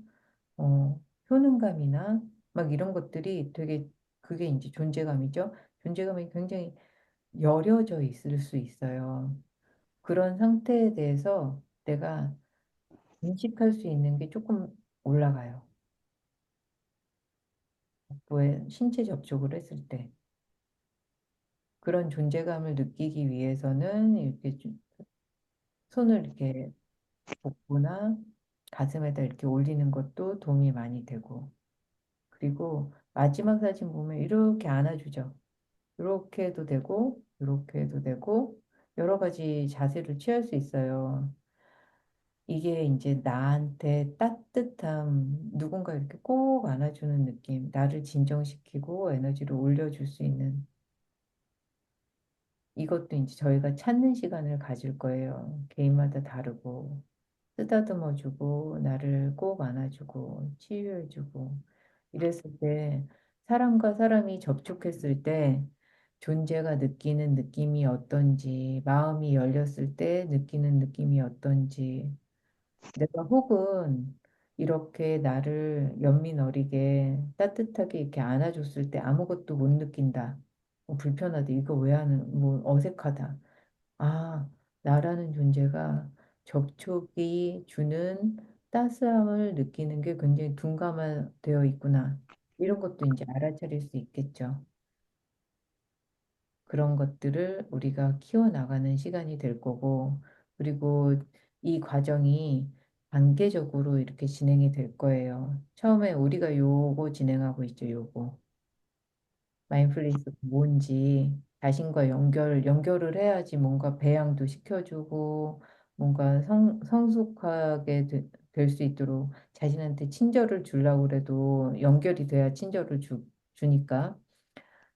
S1: 효능감이나 막 이런 것들이 되게 그게 이제 존재감이죠. 존재감이 굉장히 여려져 있을 수 있어요. 그런 상태에 대해서 내가 인식할 수 있는 게 조금 올라가요. 복부에 신체 접촉을 했을 때 그런 존재감을 느끼기 위해서는 이렇게 손을 이렇게 복부나 가슴에다 이렇게 올리는 것도 도움이 많이 되고 그리고 마지막 사진 보면 이렇게 안아주죠. 이렇게 해도 되고, 이렇게 해도 되고, 여러 가지 자세를 취할 수 있어요. 이게 이제 나한테 따뜻함, 누군가 이렇게 꼭 안아주는 느낌, 나를 진정시키고 에너지를 올려줄 수 있는 이것도 이제 저희가 찾는 시간을 가질 거예요. 개인마다 다르고, 쓰다듬어주고, 나를 꼭 안아주고, 치유해주고, 이랬을 때, 사람과 사람이 접촉했을 때, 존재가 느끼는 느낌이 어떤지, 마음이 열렸을 때 느끼는 느낌이 어떤지, 내가 혹은 이렇게 나를 연민 어리게 따뜻하게 이렇게 안아줬을 때 아무것도 못 느낀다. 불편하다. 이거 왜 하는, 뭐 어색하다. 아, 나라는 존재가 접촉이 주는 따스함을 느끼는 게 굉장히 둔감되어 있구나. 이런 것도 이제 알아차릴 수 있겠죠. 그런 것들을 우리가 키워나가는 시간이 될 거고, 그리고 이 과정이 단계적으로 이렇게 진행이 될 거예요. 처음에 우리가 요거 진행하고 있죠, 요거. 마인드풀니스가 뭔지 자신과 연결을 해야지 뭔가 배양도 시켜주고, 뭔가 성숙하게 될 수 있도록 자신한테 친절을 주려고 그래도 연결이 돼야 친절을 주니까.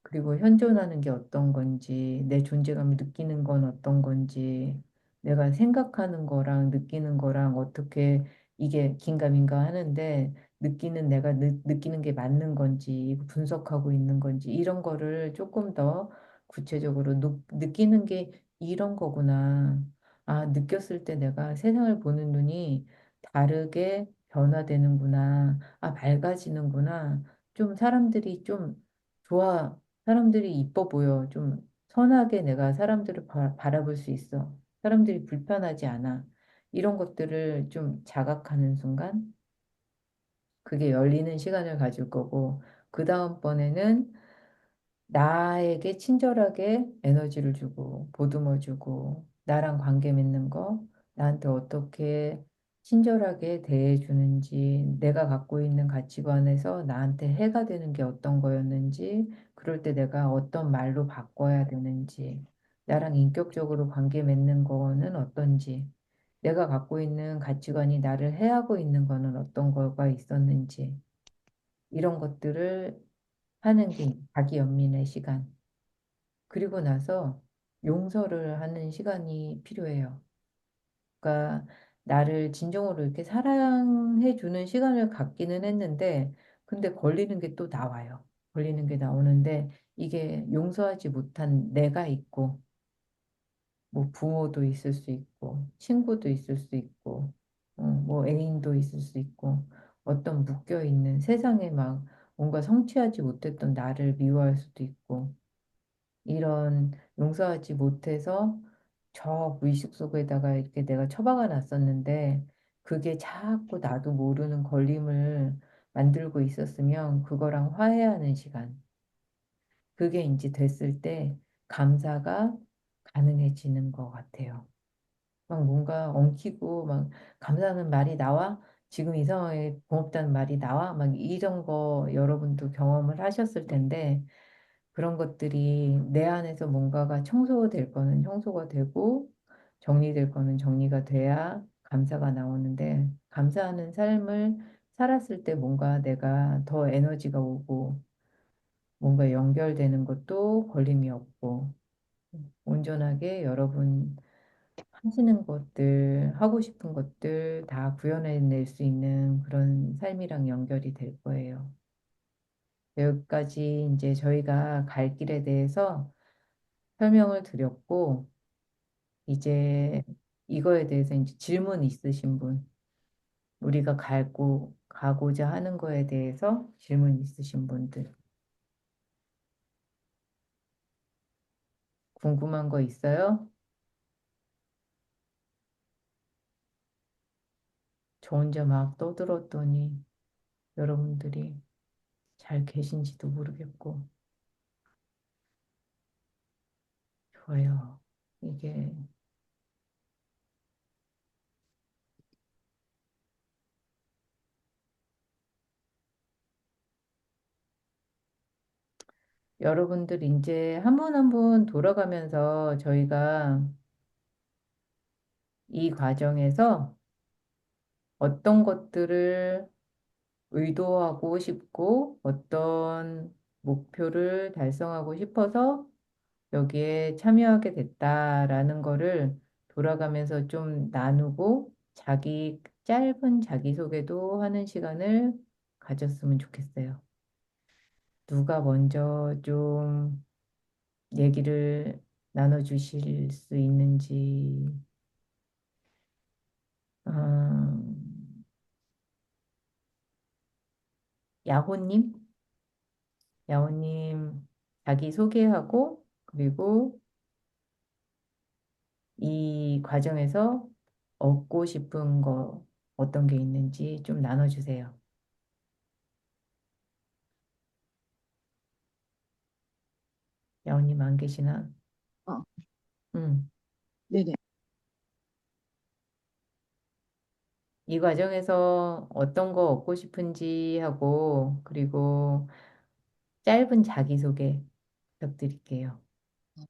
S1: 그리고 현존하는 게 어떤 건지, 내 존재감을 느끼는 건 어떤 건지, 내가 생각하는 거랑 느끼는 거랑 어떻게 이게 긴가민가 하는데, 내가 느끼는 게 맞는 건지, 분석하고 있는 건지, 이런 거를 조금 더 구체적으로 느끼는 게 이런 거구나. 아, 느꼈을 때 내가 세상을 보는 눈이 다르게 변화되는구나. 아, 맑아지는구나. 좀 사람들이 좀 좋아. 사람들이 이뻐 보여. 좀 선하게 내가 사람들을 바라볼 수 있어. 사람들이 불편하지 않아. 이런 것들을 좀 자각하는 순간, 그게 열리는 시간을 가질 거고, 그 다음번에는 나에게 친절하게 에너지를 주고, 보듬어 주고, 나랑 관계 맺는 거, 나한테 어떻게 친절하게 대해주는지, 내가 갖고 있는 가치관에서 나한테 해가 되는 게 어떤 거였는지, 그럴 때 내가 어떤 말로 바꿔야 되는지, 나랑 인격적으로 관계 맺는 거는 어떤지, 내가 갖고 있는 가치관이 나를 해하고 있는 거는 어떤 거가 있었는지, 이런 것들을 하는 게 자기 연민의 시간. 그리고 나서 용서를 하는 시간이 필요해요. 그러니까 나를 진정으로 이렇게 사랑해 주는 시간을 갖기는 했는데, 근데 걸리는 게 또 나와요. 걸리는 게 나오는데, 이게 용서하지 못한 내가 있고, 뭐 부모도 있을 수 있고, 친구도 있을 수 있고, 뭐 애인도 있을 수 있고, 어떤 묶여 있는 세상에 막 뭔가 성취하지 못했던 나를 미워할 수도 있고, 이런 용서하지 못해서 저 무의식 속에다가 이렇게 내가 처박아 놨었는데 그게 자꾸 나도 모르는 걸림을 만들고 있었으면 그거랑 화해하는 시간. 그게 이제 됐을 때 감사가 가능해지는 것 같아요. 막 뭔가 엉키고 막 감사하는 말이 나와? 지금 이 상황에 고맙다는 말이 나와? 막 이런 거 여러분도 경험을 하셨을 텐데 그런 것들이 내 안에서 뭔가가 청소될 거는 청소가 되고 정리될 거는 정리가 돼야 감사가 나오는데 감사하는 삶을 살았을 때 뭔가 내가 더 에너지가 오고 뭔가 연결되는 것도 걸림이 없고 온전하게 여러분 하시는 것들, 하고 싶은 것들 다 구현해낼 수 있는 그런 삶이랑 연결이 될 거예요. 여기까지 이제 저희가 갈 길에 대해서 설명을 드렸고, 이제 이거에 대해서 이제 질문 있으신 분, 우리가 가고자 하는 거에 대해서 질문 있으신 분들, 궁금한 거 있어요? 저 혼자 막 떠들었더니 여러분들이 잘 계신지도 모르겠고, 좋아요. 이게 여러분들 이제 한 분 한 분 돌아가면서 저희가 이 과정에서 어떤 것들을 의도하고 싶고 어떤 목표를 달성하고 싶어서 여기에 참여하게 됐다라는 거를 돌아가면서 좀 나누고 자기 짧은 자기소개도 하는 시간을 가졌으면 좋겠어요. 누가 먼저 좀 얘기를 나눠주실 수 있는지, 음, 야호님? 야호님 자기 소개하고 그리고 이 과정에서 얻고 싶은 거 어떤 게 있는지 좀 나눠주세요. 야호님 안 계시나?
S3: 어,
S1: 음.
S3: 네네.
S1: 이 과정에서 어떤 거 얻고 싶은지 하고 그리고 짧은 자기소개 부탁드릴게요.
S3: 어,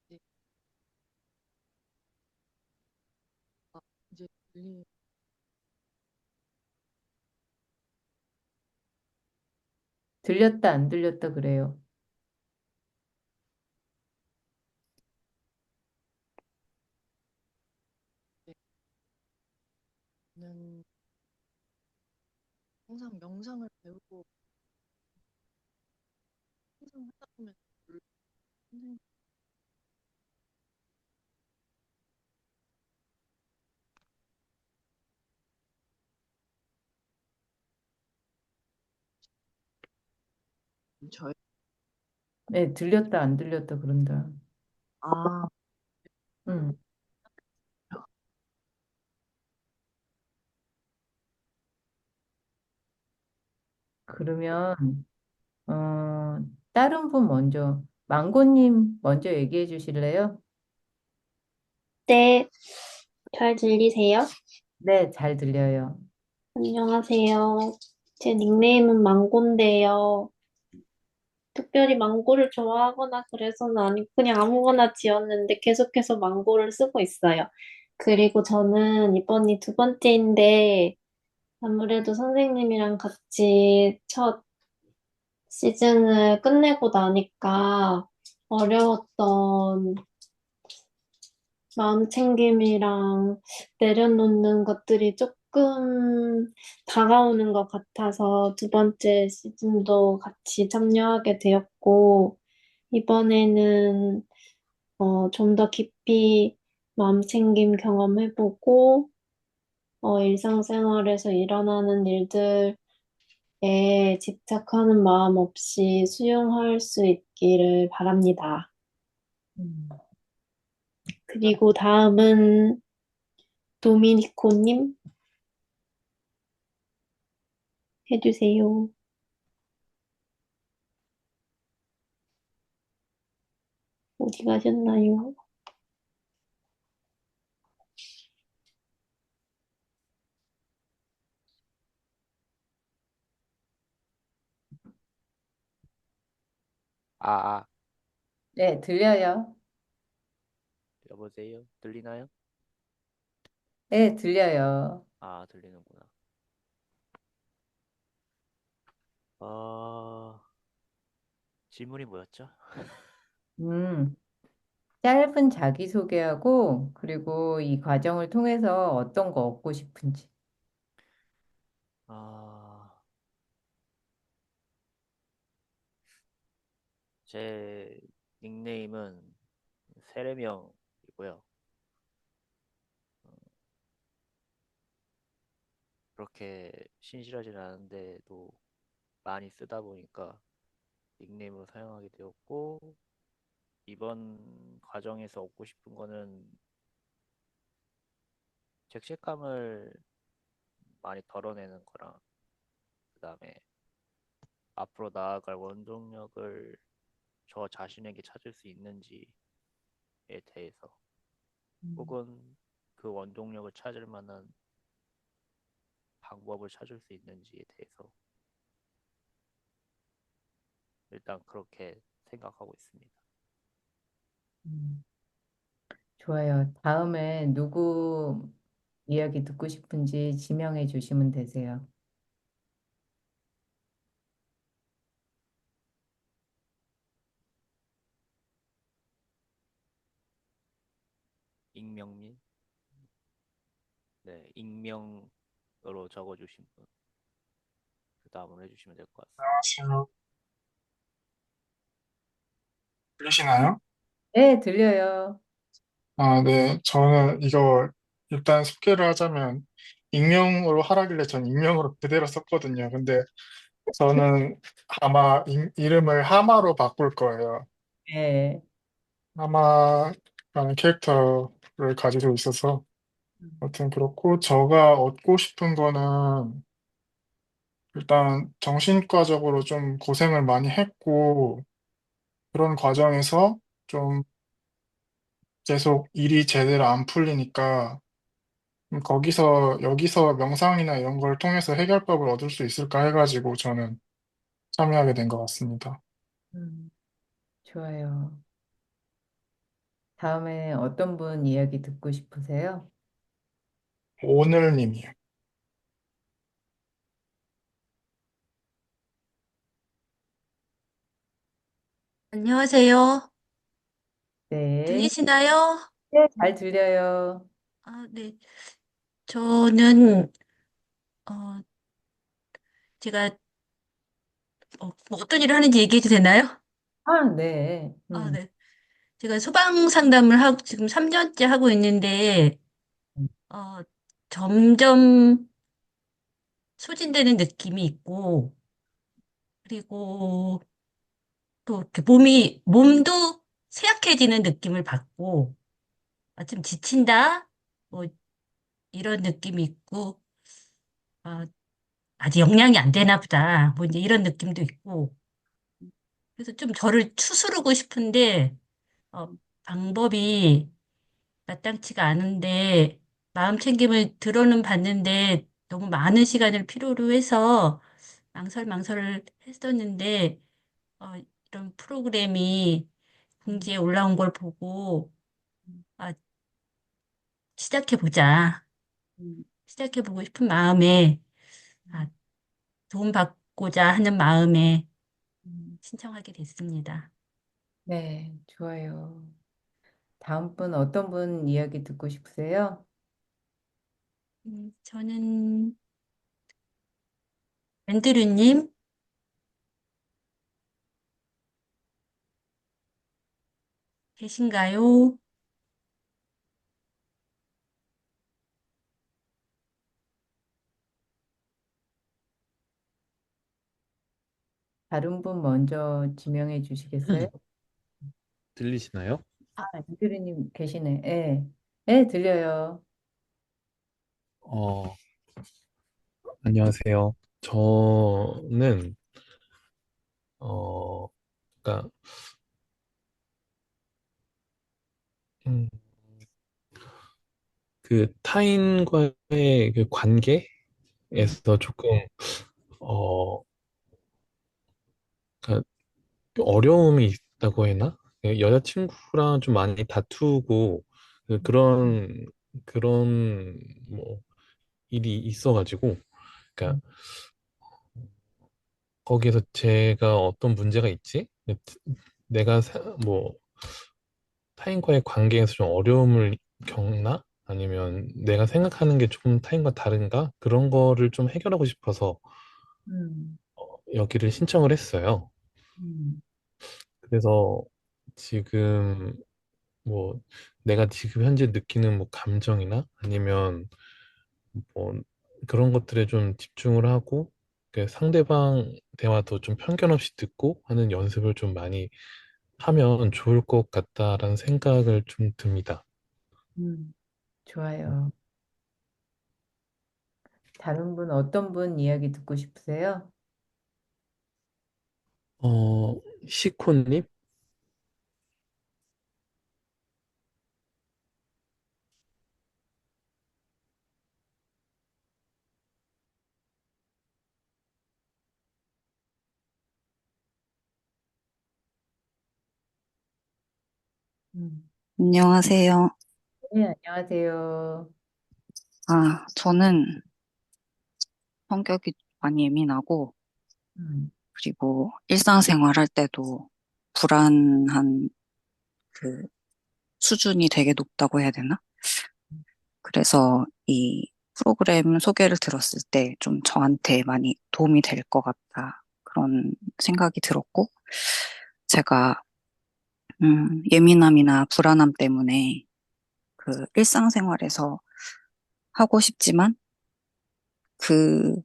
S3: 네. 아, 이제
S1: 들렸다 안 들렸다 그래요.
S3: 들리는 항상 명상을 배우고 항상 하다 보면 선생님 저희
S1: 네, 들렸다 안 들렸다 그런다.
S3: 아,
S1: 음. 그러면 다른 분 먼저 망고님 먼저 얘기해 주실래요?
S2: 네, 잘 들리세요?
S1: 네, 잘 들려요.
S2: 안녕하세요. 제 닉네임은 망고인데요. 특별히 망고를 좋아하거나 그래서는 아니고 그냥 아무거나 지었는데 계속해서 망고를 쓰고 있어요. 그리고 저는 이번이 두 번째인데 아무래도 선생님이랑 같이 첫 시즌을 끝내고 나니까 어려웠던 마음 챙김이랑 내려놓는 것들이 조금 다가오는 것 같아서 두 번째 시즌도 같이 참여하게 되었고, 이번에는 좀 더 깊이 마음 챙김 경험해보고, 일상생활에서 일어나는 일들에 집착하는 마음 없이 수용할 수 있기를 바랍니다.
S1: 음.
S2: 그리고 다음은 도미니코님 해주세요. 어디 가셨나요?
S4: 아,
S1: 네, 들려요.
S4: 여보세요? 들리나요?
S1: 네, 들려요.
S4: 아, 들리는구나. 어, 질문이 뭐였죠?
S1: 음, 짧은 자기소개하고 그리고 이 과정을 통해서 어떤 거 얻고 싶은지.
S4: 아, 제 닉네임은 세례명이고요. 그렇게 신실하진 않은데도 많이 쓰다 보니까 닉네임으로 사용하게 되었고, 이번 과정에서 얻고 싶은 거는 죄책감을 많이 덜어내는 거랑, 그 다음에 앞으로 나아갈 원동력을 저 자신에게 찾을 수 있는지에 대해서
S1: 음.
S4: 혹은 그 원동력을 찾을 만한 방법을 찾을 수 있는지에 대해서 일단 그렇게 생각하고 있습니다.
S1: 음. 좋아요. 다음에 누구 이야기 듣고 싶은지 지명해 주시면 되세요.
S4: 익명님? 네, 익명으로 적어주신 분. 그 다음으로 해주시면 될 것 같습니다.
S5: 안녕하세요. 들리시나요?
S1: 네, 들려요.
S5: 아, 네. 저는 이거 일단 소개를 하자면 익명으로 하라길래 전 익명으로 그대로 썼거든요. 근데 저는 아마 이름을 하마로 바꿀 거예요.
S1: 네.
S5: 하마라는 캐릭터를 가지고 있어서 아무튼 그렇고 제가 얻고 싶은 거는 일단 정신과적으로 좀 고생을 많이 했고 그런 과정에서 좀 계속 일이 제대로 안 풀리니까 여기서 명상이나 이런 걸 통해서 해결법을 얻을 수 있을까 해가지고 저는 참여하게 된 것 같습니다.
S1: 음, 좋아요. 다음에 어떤 분 이야기 듣고 싶으세요?
S5: 오늘님이요.
S6: 안녕하세요.
S1: 네.
S6: 들리시나요?
S1: 네, 잘 들려요.
S6: 아, 네. 저는, 어, 제가, 뭐 어떤 일을 하는지 얘기해도 되나요?
S1: 아, 네.
S6: 아, 네. 제가 소방 상담을 하고, 지금 3년째 하고 있는데,
S1: 음,
S6: 어, 점점 소진되는 느낌이 있고, 그리고 또 이렇게 몸도 쇠약해지는 느낌을 받고, 좀 지친다? 뭐, 이런 느낌이 있고, 어, 아직 영양이 안 되나 보다. 뭐, 이제 이런 느낌도 있고, 그래서 좀 저를 추스르고 싶은데, 방법이 마땅치가 않은데, 마음 챙김을 들어는 봤는데, 너무 많은 시간을 필요로 해서 망설망설을 했었는데, 어, 이런 프로그램이 공지에 올라온 걸 보고, 아, 시작해보자.
S1: 음,
S6: 시작해보고 싶은 마음에, 아,
S1: 음,
S6: 도움받고자 하는 마음에
S1: 음.
S6: 신청하게 됐습니다.
S1: 네, 좋아요. 다음 분 어떤 분 이야기 듣고 싶으세요?
S6: 저는 앤드류님, 계신가요?
S1: 다른 분 먼저 지명해 주시겠어요?
S7: 들리시나요?
S1: 아, 이슬이님 계시네. 예. 예, 들려요.
S7: 어, 안녕하세요. 저는, 어, 그러니까, 음, 그 타인과의 그 관계에서
S1: 음,
S7: 조금, 어, 그러니까 어려움이 있다고 해나? 여자친구랑 좀 많이 다투고, 그런, 뭐, 일이 있어가지고, 그러니까,
S1: 음,
S7: 거기에서 제가 어떤 문제가 있지? 내가, 뭐, 타인과의 관계에서 좀 어려움을 겪나? 아니면 내가 생각하는 게 조금 타인과 다른가? 그런 거를 좀 해결하고 싶어서
S1: 음,
S7: 여기를 신청을 했어요.
S1: 음,
S7: 그래서 지금 뭐 내가 지금 현재 느끼는 뭐 감정이나 아니면 뭐 그런 것들에 좀 집중을 하고 그 상대방 대화도 좀 편견 없이 듣고 하는 연습을 좀 많이 하면 좋을 것 같다라는 생각을 좀 듭니다.
S1: 좋아요. 다른 분 어떤 분 이야기 듣고 싶으세요?
S7: 어, 시코님?
S1: 음,
S8: 안녕하세요.
S1: 네, 안녕하세요.
S8: 저는 성격이 많이 예민하고,
S1: 음,
S8: 그리고 일상생활 할 때도 불안한 그 수준이 되게 높다고 해야 되나? 그래서 이 프로그램 소개를 들었을 때 좀 저한테 많이 도움이 될 것 같다. 그런 생각이 들었고, 제가, 예민함이나 불안함 때문에 그 일상생활에서 하고 싶지만 그,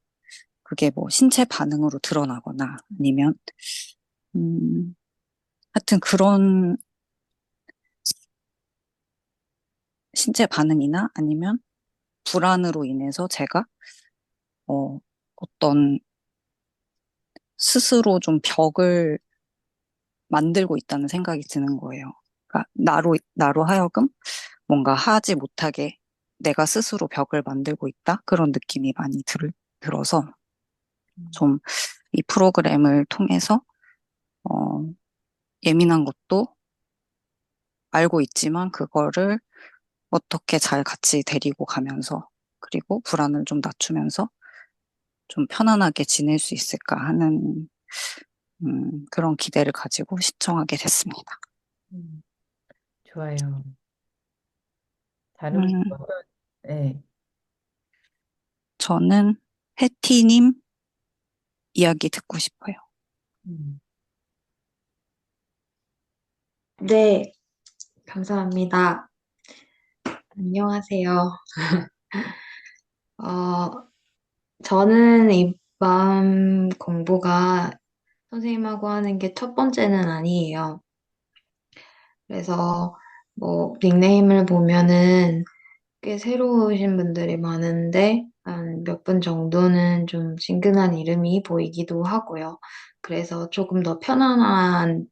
S8: 그게 뭐 신체 반응으로 드러나거나 아니면, 음, 하여튼 그런 신체 반응이나 아니면 불안으로 인해서 제가, 어떤 스스로 좀 벽을 만들고 있다는 생각이 드는 거예요. 그러니까 나로 하여금 뭔가 하지 못하게 내가 스스로 벽을 만들고 있다? 그런 느낌이 많이 들어서 좀 이 프로그램을 통해서, 어, 예민한 것도 알고 있지만 그거를 어떻게 잘 같이 데리고 가면서 그리고 불안을 좀 낮추면서 좀 편안하게 지낼 수 있을까 하는 그런 기대를 가지고 시청하게 됐습니다.
S1: 음, 좋아요. 다른 분
S8: 음,
S1: 어떤, 네.
S8: 저는 해티님 이야기 듣고 싶어요.
S1: 음,
S2: 네, 감사합니다. 안녕하세요. 어, 저는 이밤 공부가 선생님하고 하는 게 첫 번째는 아니에요. 그래서 뭐 닉네임을 보면은 꽤 새로우신 분들이 많은데 한 몇 분 정도는 좀 친근한 이름이 보이기도 하고요. 그래서 조금 더 편안한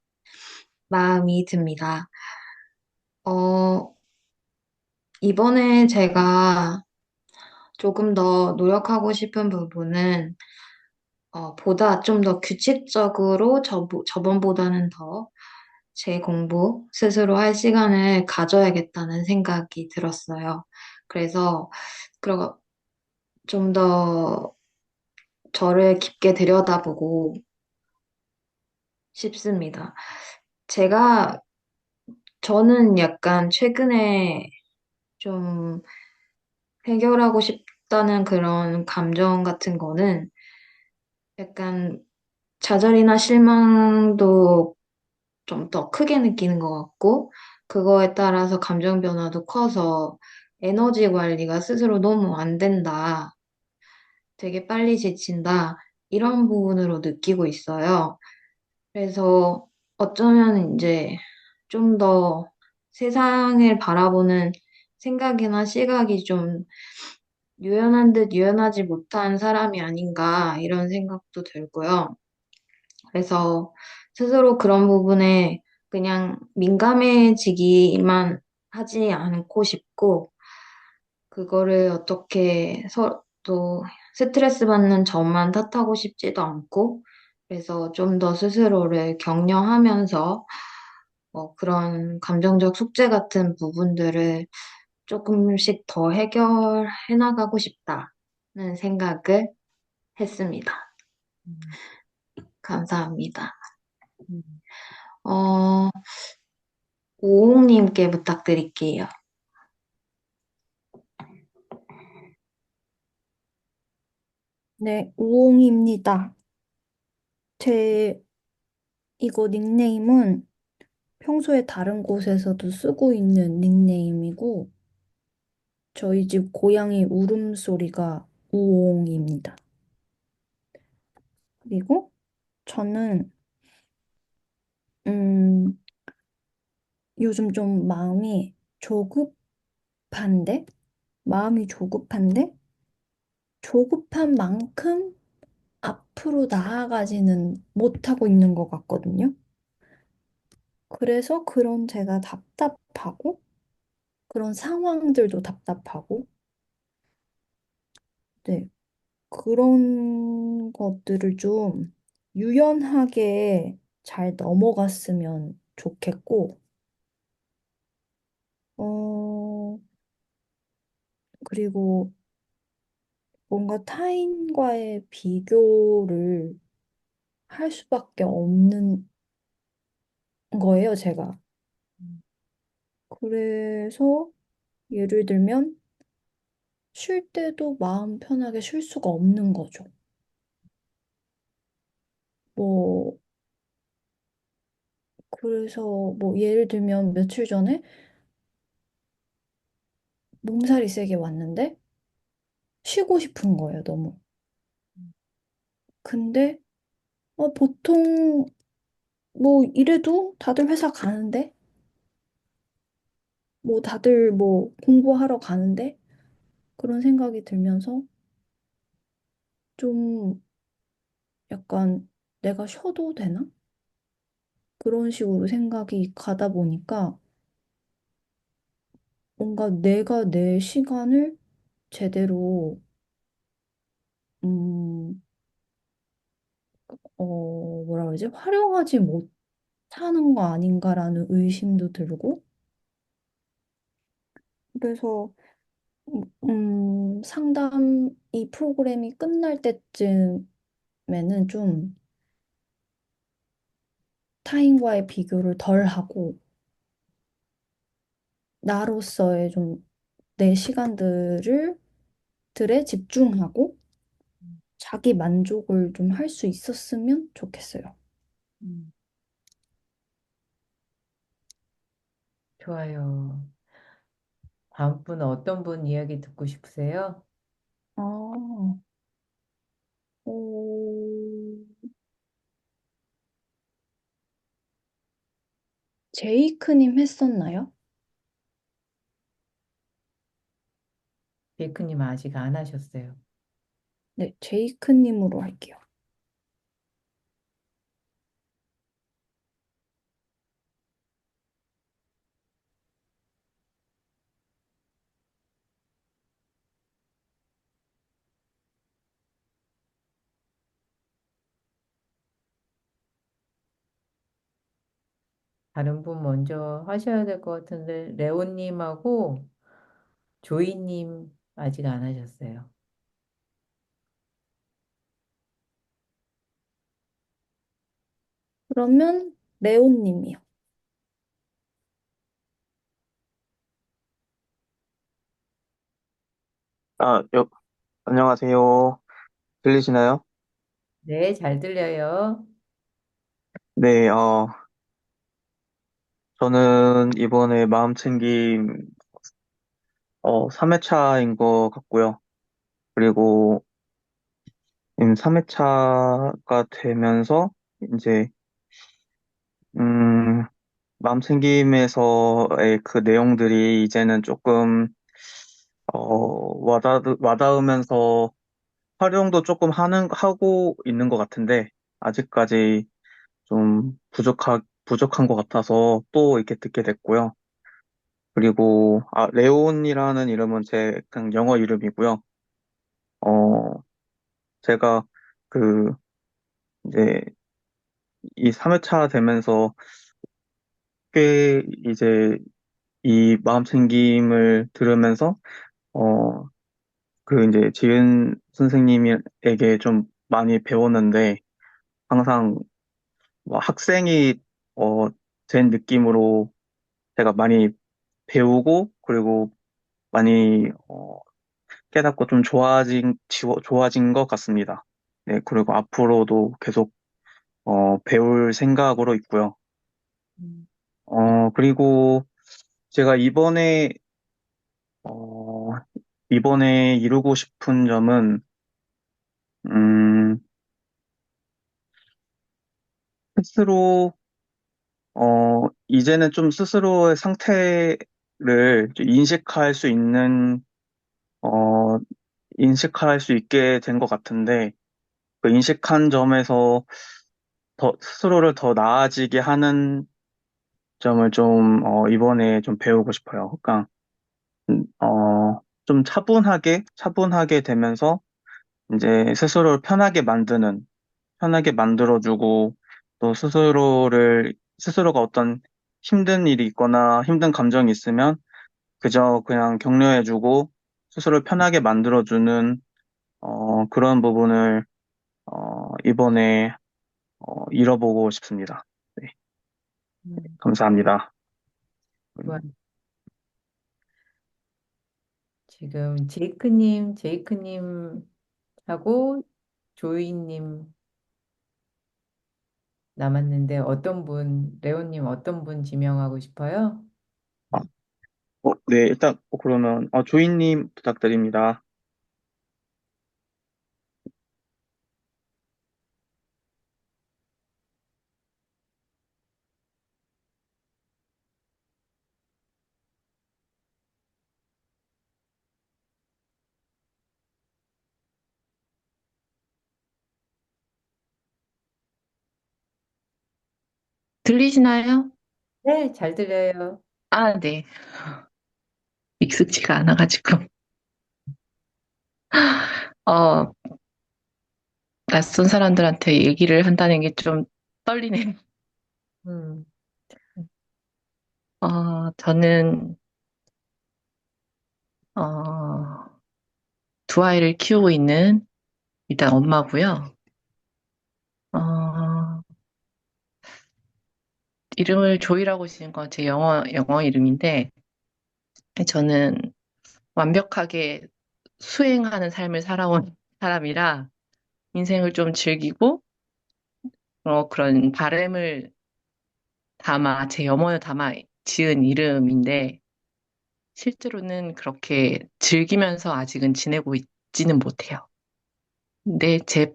S2: 마음이 듭니다. 어, 이번에 제가 조금 더 노력하고 싶은 부분은 보다 좀 더 규칙적으로 저번보다는 더 제 공부 스스로 할 시간을 가져야겠다는 생각이 들었어요. 그래서 좀 더 저를 깊게 들여다보고 싶습니다. 제가, 저는 약간 최근에 좀 해결하고 싶다는 그런 감정 같은 거는 약간 좌절이나 실망도 좀 더 크게 느끼는 것 같고, 그거에 따라서 감정 변화도 커서 에너지 관리가 스스로 너무 안 된다. 되게 빨리 지친다. 이런 부분으로 느끼고 있어요. 그래서 어쩌면 이제 좀 더 세상을 바라보는 생각이나 시각이 좀 유연한 듯 유연하지 못한 사람이 아닌가 이런 생각도 들고요. 그래서 스스로 그런 부분에 그냥 민감해지기만 하지 않고 싶고, 그거를 어떻게 또 스트레스 받는 저만 탓하고 싶지도 않고, 그래서 좀 더 스스로를 격려하면서 그런 감정적 숙제 같은 부분들을 조금씩 더 해결해 나가고 싶다는 생각을 했습니다.
S1: 음,
S2: 감사합니다.
S1: 음.
S2: 어, 오홍님께 부탁드릴게요.
S9: 네, 우홍입니다. 제 이거 닉네임은 평소에 다른 곳에서도 쓰고 있는 닉네임이고, 저희 집 고양이 울음소리가 우홍입니다. 그리고 저는, 음, 요즘 좀 조급한데? 마음이 조급한 만큼 앞으로 나아가지는 못하고 있는 것 같거든요. 그래서 그런 제가 답답하고, 그런 상황들도 답답하고, 네, 그런 것들을 좀 유연하게 잘 넘어갔으면 좋겠고, 어, 그리고 뭔가 타인과의 비교를 할 수밖에 없는 거예요, 제가. 그래서 예를 들면 쉴 때도 마음 편하게 쉴 수가 없는 거죠. 뭐, 그래서 뭐 예를 들면 며칠 전에 몸살이 세게 왔는데 쉬고 싶은 거예요, 너무. 근데 보통 뭐 이래도 다들 회사 가는데 뭐 다들 뭐 공부하러 가는데 그런 생각이 들면서 좀 약간 내가 쉬어도 되나? 그런 식으로 생각이 가다 보니까 뭔가 내가 내 시간을 제대로 음, 뭐라 그러지? 활용하지 못하는 거 아닌가라는 의심도 들고 그래서 상담 이 프로그램이 끝날 때쯤에는 좀 타인과의 비교를 덜 하고 나로서의 좀 내 시간들을 들에 집중하고 자기 만족을 좀 할 수 있었으면 좋겠어요.
S1: 음, 좋아요. 다음 분은 어떤 분 이야기 듣고 싶으세요?
S9: 아, 어, 제이크님 했었나요?
S1: 베이크님 아직 안 하셨어요.
S9: 네, 제이크님으로 할게요.
S1: 다른 분 먼저 하셔야 될 것 같은데, 레오님하고 조이님 아직 안 하셨어요.
S9: 그러면 레온님이요.
S10: 아, 안녕하세요. 들리시나요?
S1: 네, 잘 들려요.
S10: 네, 저는 이번에 마음챙김, 3회차인 것 같고요. 그리고, 3회차가 되면서, 이제, 음, 마음챙김에서의 그 내용들이 이제는 조금, 와닿으면서 활용도 조금 하고 있는 것 같은데, 아직까지 좀 부족한 것 같아서 또 이렇게 듣게 됐고요. 그리고, 레온이라는 이름은 제 그냥 영어 이름이고요. 어, 제가 그, 이제 이 3회차 되면서 꽤 이제 이 마음챙김을 들으면서, 어, 그 이제 지은 선생님에게 좀 많이 배웠는데, 항상 뭐 학생이, 어, 된 느낌으로 제가 많이 배우고, 그리고 많이, 깨닫고 좀 좋아진 것 같습니다. 네, 그리고 앞으로도 계속, 배울 생각으로 있고요.
S1: 음,
S10: 그리고 제가 어, 이번에 이루고 싶은 점은, 음, 스스로, 이제는 좀 스스로의 상태를 좀 어, 인식할 수 있게 된 것 같은데, 그 인식한 점에서 스스로를 더 나아지게 하는 점을 좀, 이번에 좀 배우고 싶어요. 그러니까, 좀 차분하게 되면서, 이제 스스로를 편하게 만들어주고, 또 스스로가 어떤 힘든 일이 있거나 힘든 감정이 있으면, 그저 그냥 격려해주고, 스스로를 편하게 만들어주는, 그런 부분을 이번에 잃어보고 싶습니다. 네,
S1: 음,
S10: 감사합니다.
S1: 좋아요. 지금 제이크님하고 조이님 남았는데 레오님 어떤 분 지명하고 싶어요?
S10: 아, 네, 일단 그러면 조이님 부탁드립니다.
S6: 들리시나요?
S1: 네, 잘 들려요.
S6: 아, 네. 익숙지가 않아가지고. 어, 낯선 사람들한테 얘기를 한다는 게 좀 떨리네요.
S1: 음,
S6: 저는, 어, 두 아이를 키우고 있는 일단 엄마고요. 어, 이름을 조이라고 지은 건 제 영어 이름인데, 저는 완벽하게 수행하는 삶을 살아온 사람이라 인생을 좀 즐기고, 그런 바램을 제 영혼을 담아 지은 이름인데, 실제로는 그렇게 즐기면서 아직은 지내고 있지는 못해요. 근데 제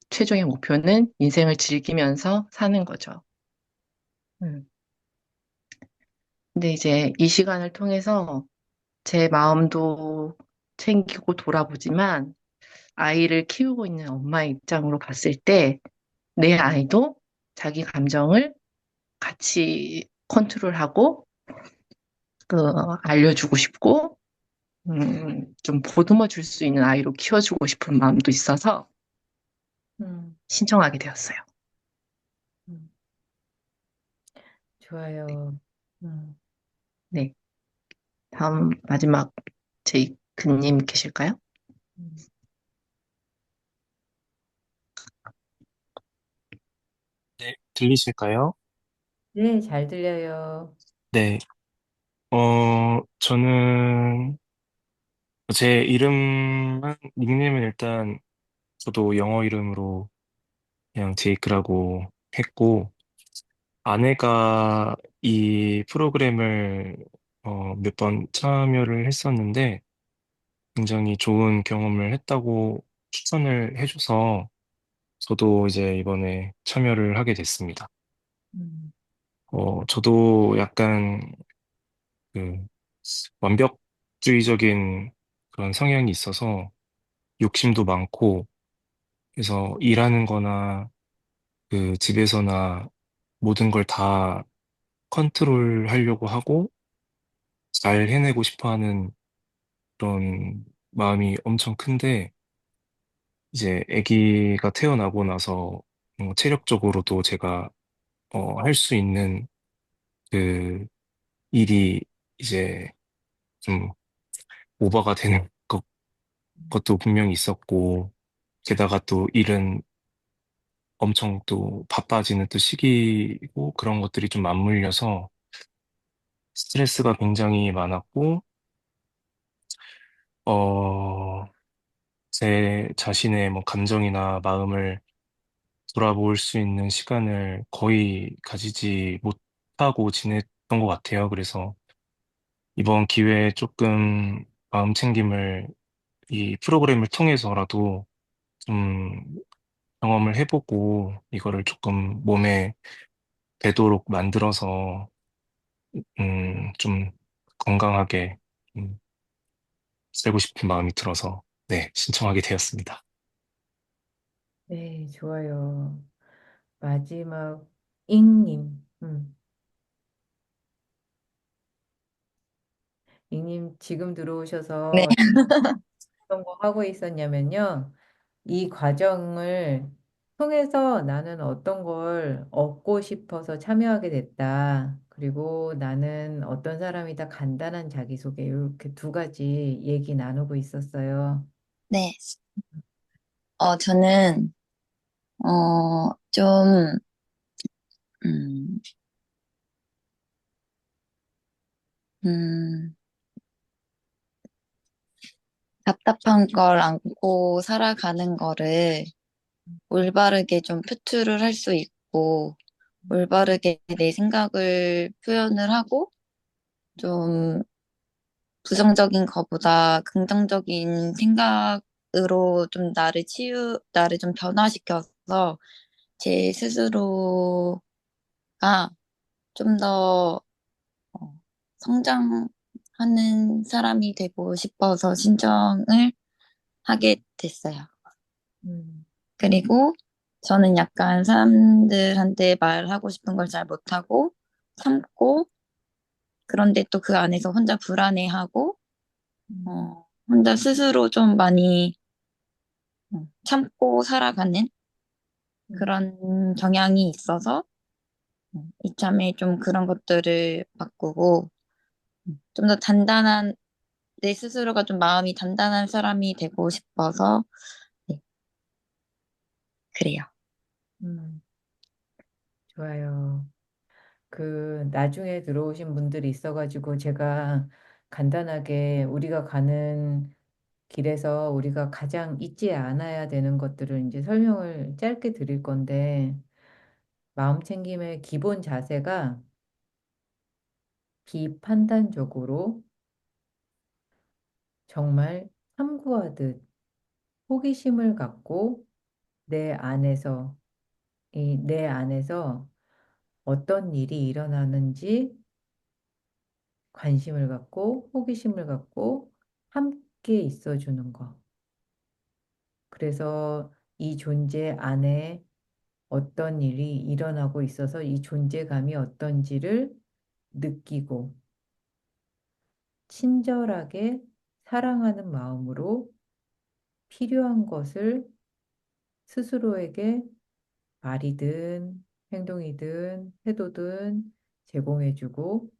S6: 최종의 목표는 인생을 즐기면서 사는 거죠. 음. 근데 이제 이 시간을 통해서 제 마음도 챙기고 돌아보지만 아이를 키우고 있는 엄마의 입장으로 봤을 때 내 아이도 자기 감정을 같이 컨트롤하고 그 알려주고 싶고 좀 보듬어 줄 수 있는 아이로 키워주고 싶은 마음도 있어서
S1: 음,
S6: 신청하게 되었어요.
S1: 음, 좋아요. 음,
S6: 네. 다음 마지막 제이크님 계실까요?
S1: 음.
S11: 네, 들리실까요?
S1: 네, 잘 들려요.
S11: 네, 저는 제 닉네임은 일단 저도 영어 이름으로 그냥 제이크라고 했고, 아내가 이 프로그램을 몇 번 참여를 했었는데 굉장히 좋은 경험을 했다고 추천을 해줘서 저도 이제 이번에 참여를 하게 됐습니다.
S1: 음,
S11: 저도 약간 그 완벽주의적인 그런 성향이 있어서 욕심도 많고, 그래서 일하는 거나 그 집에서나 모든 걸 다 컨트롤 하려고 하고 잘 해내고 싶어 하는 그런 마음이 엄청 큰데, 이제 아기가 태어나고 나서 체력적으로도 제가 할 수 있는 그 일이 이제 좀 오버가 되는 것도 분명히 있었고, 게다가 또 일은 엄청 또 바빠지는 또 시기고 그런 것들이 좀 맞물려서 스트레스가 굉장히 많았고, 어, 제 자신의 뭐 감정이나 마음을 돌아볼 수 있는 시간을 거의 가지지 못하고 지냈던 것 같아요. 그래서 이번 기회에 조금 마음 챙김을 이 프로그램을 통해서라도 좀 경험을 해보고 이거를 조금 몸에 배도록 만들어서 좀 건강하게 음, 살고 싶은 마음이 들어서 네, 신청하게 되었습니다.
S1: 네, 좋아요. 마지막 잉님. 잉님 지금
S8: 네.
S1: 들어오셔서 어떤 거 하고 있었냐면요. 이 과정을 통해서 나는 어떤 걸 얻고 싶어서 참여하게 됐다. 그리고 나는 어떤 사람이다. 간단한 자기소개. 이렇게 두 가지 얘기 나누고 있었어요.
S8: 네.
S12: 저는, 좀, 음, 음, 답답한 걸 안고 살아가는 거를 올바르게 좀 표출을 할 수 있고, 올바르게 내 생각을 표현을 하고, 좀 부정적인 것보다 긍정적인 생각으로 좀 나를 좀 변화시켜서 제 스스로가 좀 더 성장하는 사람이 되고 싶어서 신청을 하게 됐어요.
S1: 음,
S12: 그리고 저는 약간 사람들한테 말하고 싶은 걸 잘 못하고 참고 그런데 또 그 안에서 혼자 불안해하고 혼자 스스로 좀 많이 참고 살아가는
S1: 음,
S12: 그런 경향이 있어서 이참에 좀 그런 것들을 바꾸고 좀 더 단단한 내 스스로가 좀 마음이 단단한 사람이 되고 싶어서 네, 그래요.
S1: 음, 좋아요. 나중에 들어오신 분들이 있어가지고 제가 간단하게 우리가 가는 길에서 우리가 가장 잊지 않아야 되는 것들을 이제 설명을 짧게 드릴 건데, 마음 챙김의 기본 자세가 비판단적으로 정말 탐구하듯 호기심을 갖고 내 안에서, 내 안에서 어떤 일이 일어나는지 관심을 갖고 호기심을 갖고 함께 있어주는 거. 그래서 이 존재 안에 어떤 일이 일어나고 있어서 이 존재감이 어떤지를 느끼고 친절하게 사랑하는 마음으로 필요한 것을 스스로에게 말이든 행동이든 태도든 제공해주고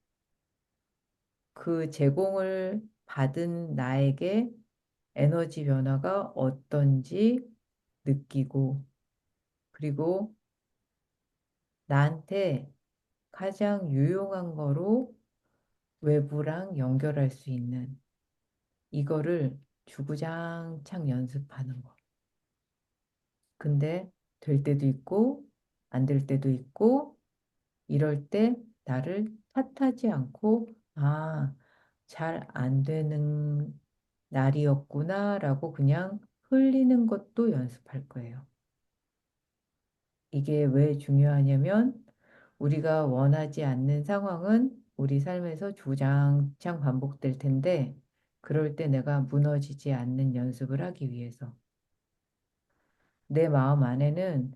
S1: 그 제공을 받은 나에게 에너지 변화가 어떤지 느끼고 그리고 나한테 가장 유용한 거로 외부랑 연결할 수 있는 이거를 주구장창 연습하는 거. 근데 될 때도 있고 안 될 때도 있고 이럴 때 나를 탓하지 않고 아, 잘 안 되는 날이었구나라고 그냥 흘리는 것도 연습할 거예요. 이게 왜 중요하냐면 우리가 원하지 않는 상황은 우리 삶에서 주장창 반복될 텐데 그럴 때 내가 무너지지 않는 연습을 하기 위해서 내 마음 안에는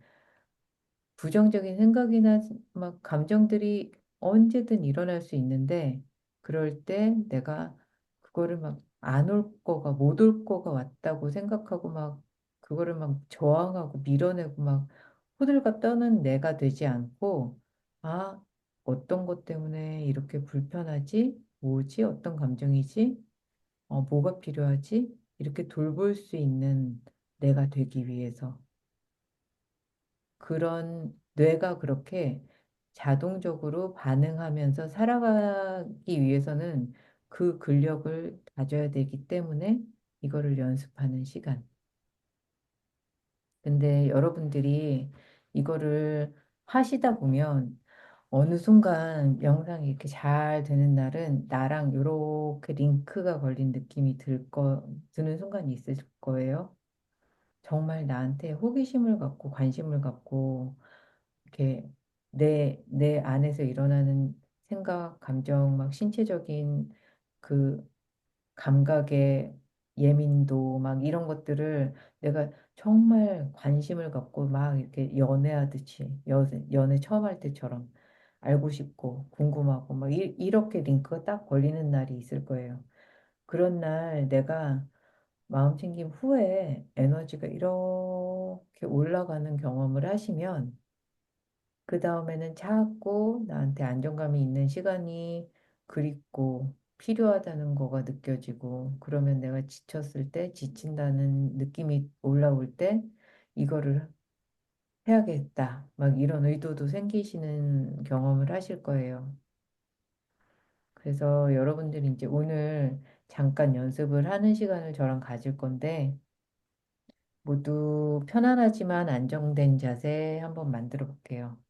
S1: 부정적인 생각이나 막 감정들이 언제든 일어날 수 있는데 그럴 때 내가 그거를 막 안 올 거가 못 올 거가 왔다고 생각하고 막 그거를 막 저항하고 밀어내고 막 호들갑 떠는 내가 되지 않고 아, 어떤 것 때문에 이렇게 불편하지? 뭐지? 어떤 감정이지? 뭐가 필요하지? 이렇게 돌볼 수 있는 내가 되기 위해서 그런 뇌가 그렇게 자동적으로 반응하면서 살아가기 위해서는 그 근력을 다져야 되기 때문에 이거를 연습하는 시간. 근데 여러분들이 이거를 하시다 보면 어느 순간 명상이 이렇게 잘 되는 날은 나랑 이렇게 링크가 걸린 느낌이 드는 순간이 있을 거예요. 정말 나한테 호기심을 갖고 관심을 갖고 이렇게 내 안에서 일어나는 생각, 감정, 막 신체적인 그 감각의 예민도 막 이런 것들을 내가 정말 관심을 갖고 막 이렇게 연애하듯이 연애 처음 할 때처럼 알고 싶고 궁금하고 막 이렇게 링크가 딱 걸리는 날이 있을 거예요. 그런 날 내가 마음 챙김 후에 에너지가 이렇게 올라가는 경험을 하시면 그 다음에는 자꾸 나한테 안정감이 있는 시간이 그립고 필요하다는 거가 느껴지고, 그러면 내가 지쳤을 때, 지친다는 느낌이 올라올 때, 이거를 해야겠다. 막 이런 의도도 생기시는 경험을 하실 거예요. 그래서 여러분들이 이제 오늘 잠깐 연습을 하는 시간을 저랑 가질 건데, 모두 편안하지만 안정된 자세 한번 만들어 볼게요.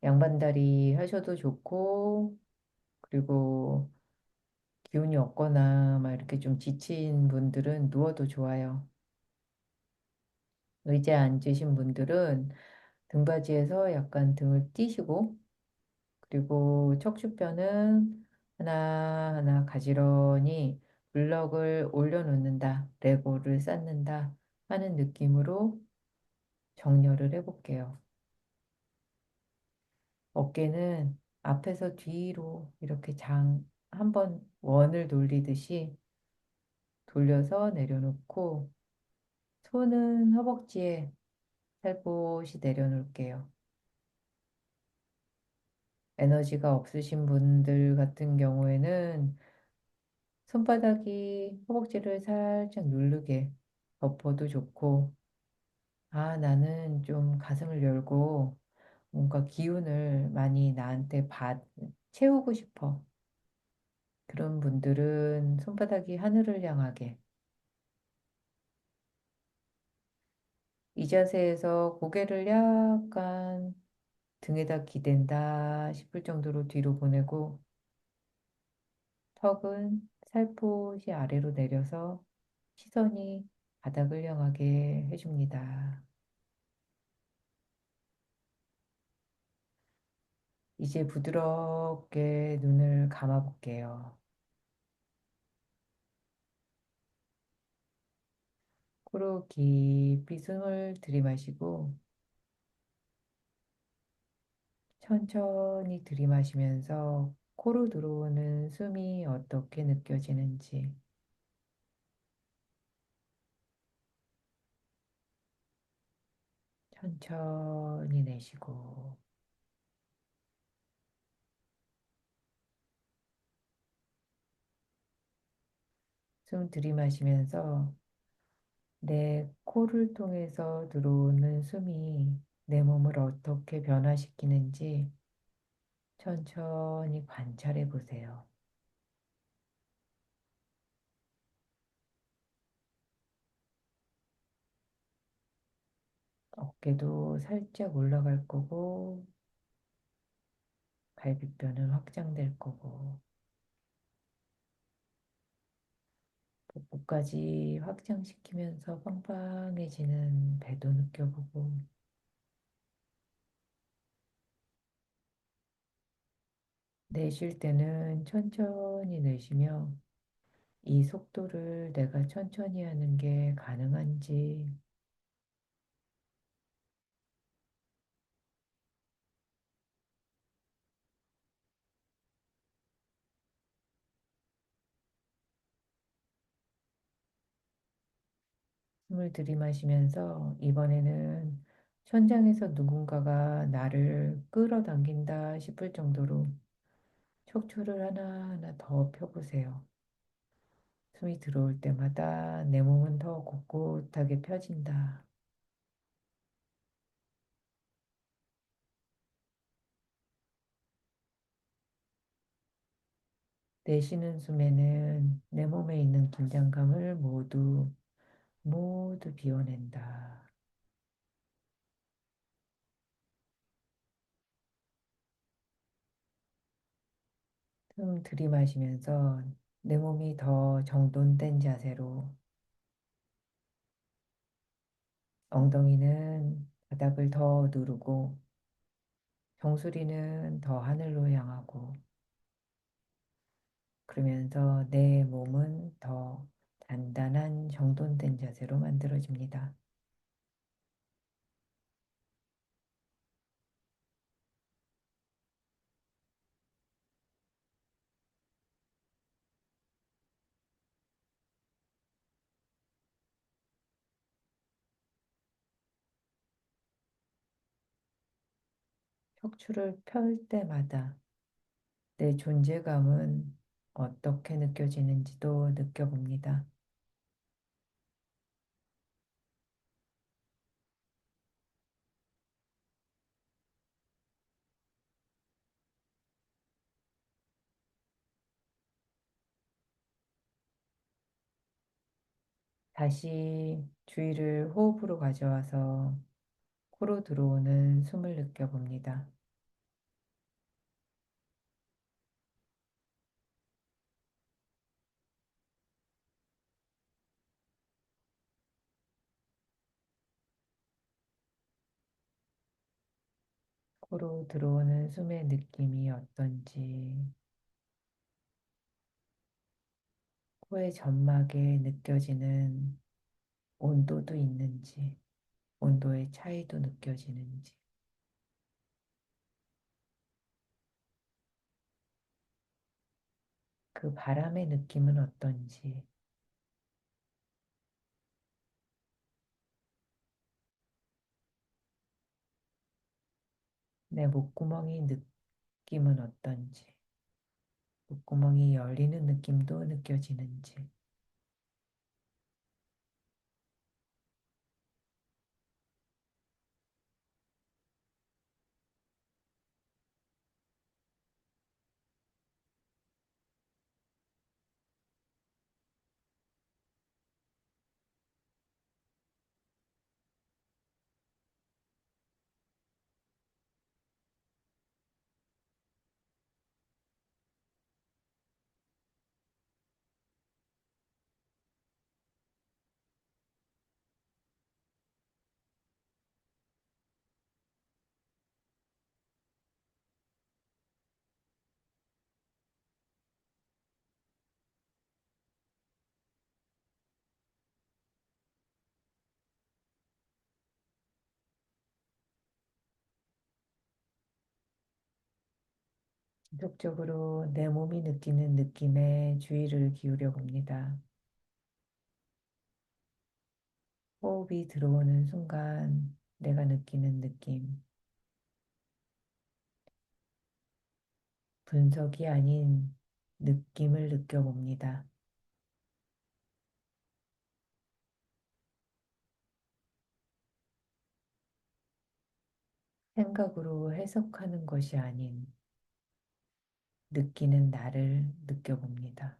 S1: 양반다리 하셔도 좋고, 그리고 기운이 없거나 막 이렇게 좀 지친 분들은 누워도 좋아요. 의자에 앉으신 분들은 등받이에서 약간 등을 띄시고, 그리고 척추뼈는 하나하나 가지런히 블럭을 올려놓는다, 레고를 쌓는다 하는 느낌으로 정렬을 해볼게요. 어깨는 앞에서 뒤로 이렇게 한번 원을 돌리듯이 돌려서 내려놓고, 손은 허벅지에 살포시 내려놓을게요. 에너지가 없으신 분들 같은 경우에는 손바닥이 허벅지를 살짝 누르게 덮어도 좋고, 아, 나는 좀 가슴을 열고 뭔가 기운을 많이 나한테 채우고 싶어. 그런 분들은 손바닥이 하늘을 향하게. 이 자세에서 고개를 약간 등에다 기댄다 싶을 정도로 뒤로 보내고, 턱은 살포시 아래로 내려서 시선이 바닥을 향하게 해줍니다. 이제 부드럽게 눈을 감아 볼게요. 코로 깊이 숨을 들이마시고, 천천히 들이마시면서 코로 들어오는 숨이 어떻게 느껴지는지, 천천히 내쉬고, 숨 들이마시면서 내 코를 통해서 들어오는 숨이 내 몸을 어떻게 변화시키는지 천천히 관찰해 보세요. 어깨도 살짝 올라갈 거고, 갈비뼈는 확장될 거고, 복부까지 확장시키면서 빵빵해지는 배도 느껴보고, 내쉴 때는 천천히 내쉬며 이 속도를 내가 천천히 하는 게 가능한지, 숨을 들이마시면서 이번에는 천장에서 누군가가 나를 끌어당긴다 싶을 정도로 척추를 하나하나 더 펴보세요. 숨이 들어올 때마다 내 몸은 더 곳곳하게 펴진다. 내쉬는 숨에는 내 몸에 있는 긴장감을 모두 비워낸다. 숨 들이마시면서 내 몸이 더 정돈된 자세로, 엉덩이는 바닥을 더 누르고 정수리는 더 하늘로 향하고, 그러면서 내 몸은 더 단단한 정돈된 자세로 만들어집니다. 척추를 펼 때마다 내 존재감은 어떻게 느껴지는지도 느껴봅니다. 다시 주의를 호흡으로 가져와서 코로 들어오는 숨을 느껴봅니다. 코로 들어오는 숨의 느낌이 어떤지, 코의 점막에 느껴지는 온도도 있는지, 온도의 차이도 느껴지는지, 그 바람의 느낌은 어떤지, 내 목구멍이 느낌은 어떤지, 목구멍이 열리는 느낌도 느껴지는지, 지속적으로 내 몸이 느끼는 느낌에 주의를 기울여 봅니다. 호흡이 들어오는 순간 내가 느끼는 느낌, 분석이 아닌 느낌을 느껴봅니다. 생각으로 해석하는 것이 아닌 느끼는 나를 느껴봅니다.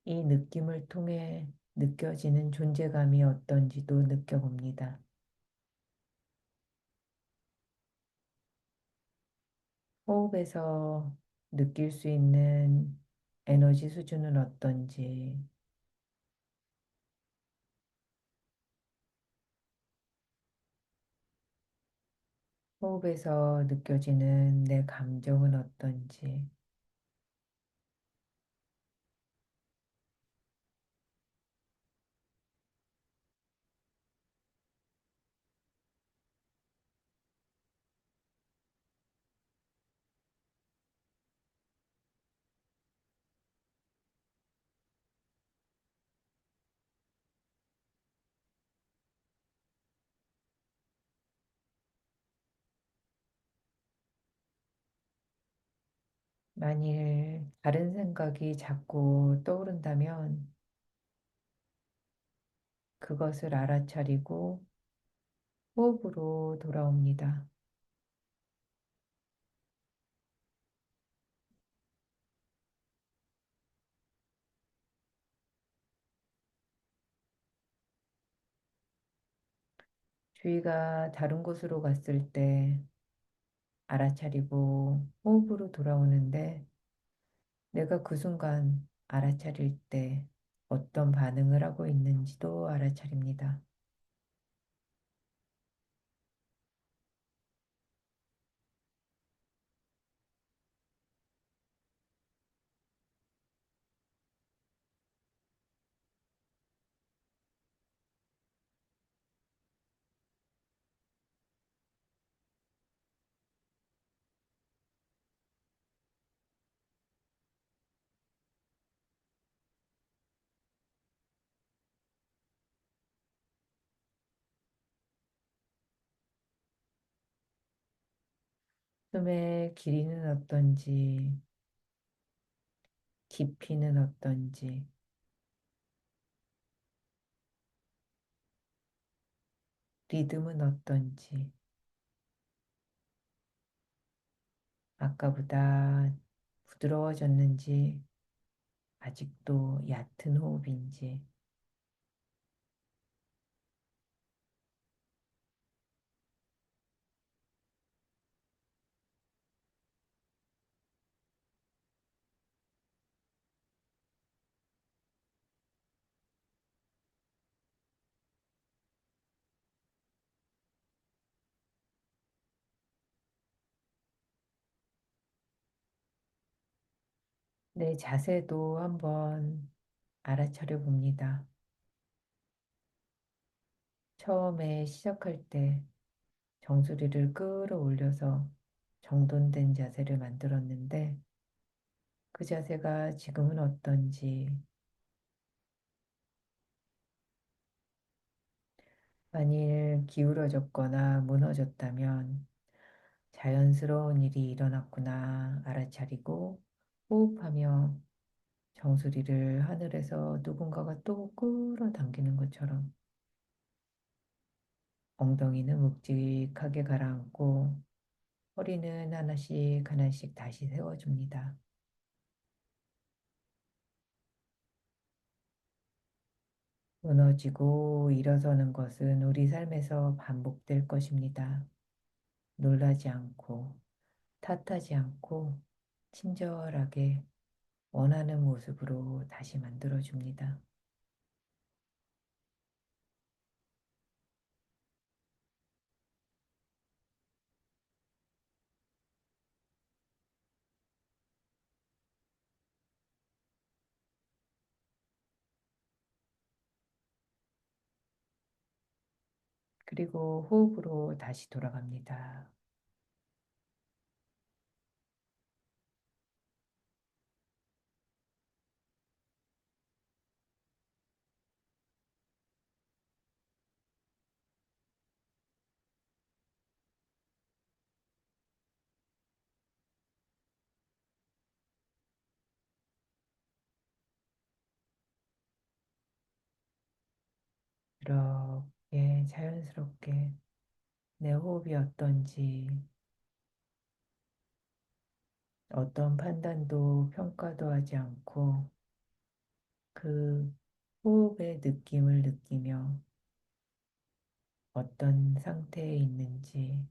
S1: 이 느낌을 통해 느껴지는 존재감이 어떤지도 느껴봅니다. 호흡에서 느낄 수 있는 에너지 수준은 어떤지, 호흡에서 느껴지는 내 감정은 어떤지, 만일 다른 생각이 자꾸 떠오른다면 그것을 알아차리고 호흡으로 돌아옵니다. 주의가 다른 곳으로 갔을 때 알아차리고 호흡으로 돌아오는데 내가 그 순간 알아차릴 때 어떤 반응을 하고 있는지도 알아차립니다. 숨의 길이는 어떤지, 깊이는 어떤지, 리듬은 어떤지, 아까보다 부드러워졌는지, 아직도 얕은 호흡인지, 내 자세도 한번 알아차려 봅니다. 처음에 시작할 때 정수리를 끌어올려서 정돈된 자세를 만들었는데 그 자세가 지금은 어떤지, 만일 기울어졌거나 무너졌다면 자연스러운 일이 일어났구나 알아차리고 호흡하며 정수리를 하늘에서 누군가가 또 끌어당기는 것처럼 엉덩이는 묵직하게 가라앉고 허리는 하나씩 하나씩 다시 세워줍니다. 무너지고 일어서는 것은 우리 삶에서 반복될 것입니다. 놀라지 않고 탓하지 않고 친절하게 원하는 모습으로 다시 만들어줍니다. 그리고 호흡으로 다시 돌아갑니다. 이렇게 자연스럽게 내 호흡이 어떤지 어떤 판단도 평가도 하지 않고 그 호흡의 느낌을 느끼며 어떤 상태에 있는지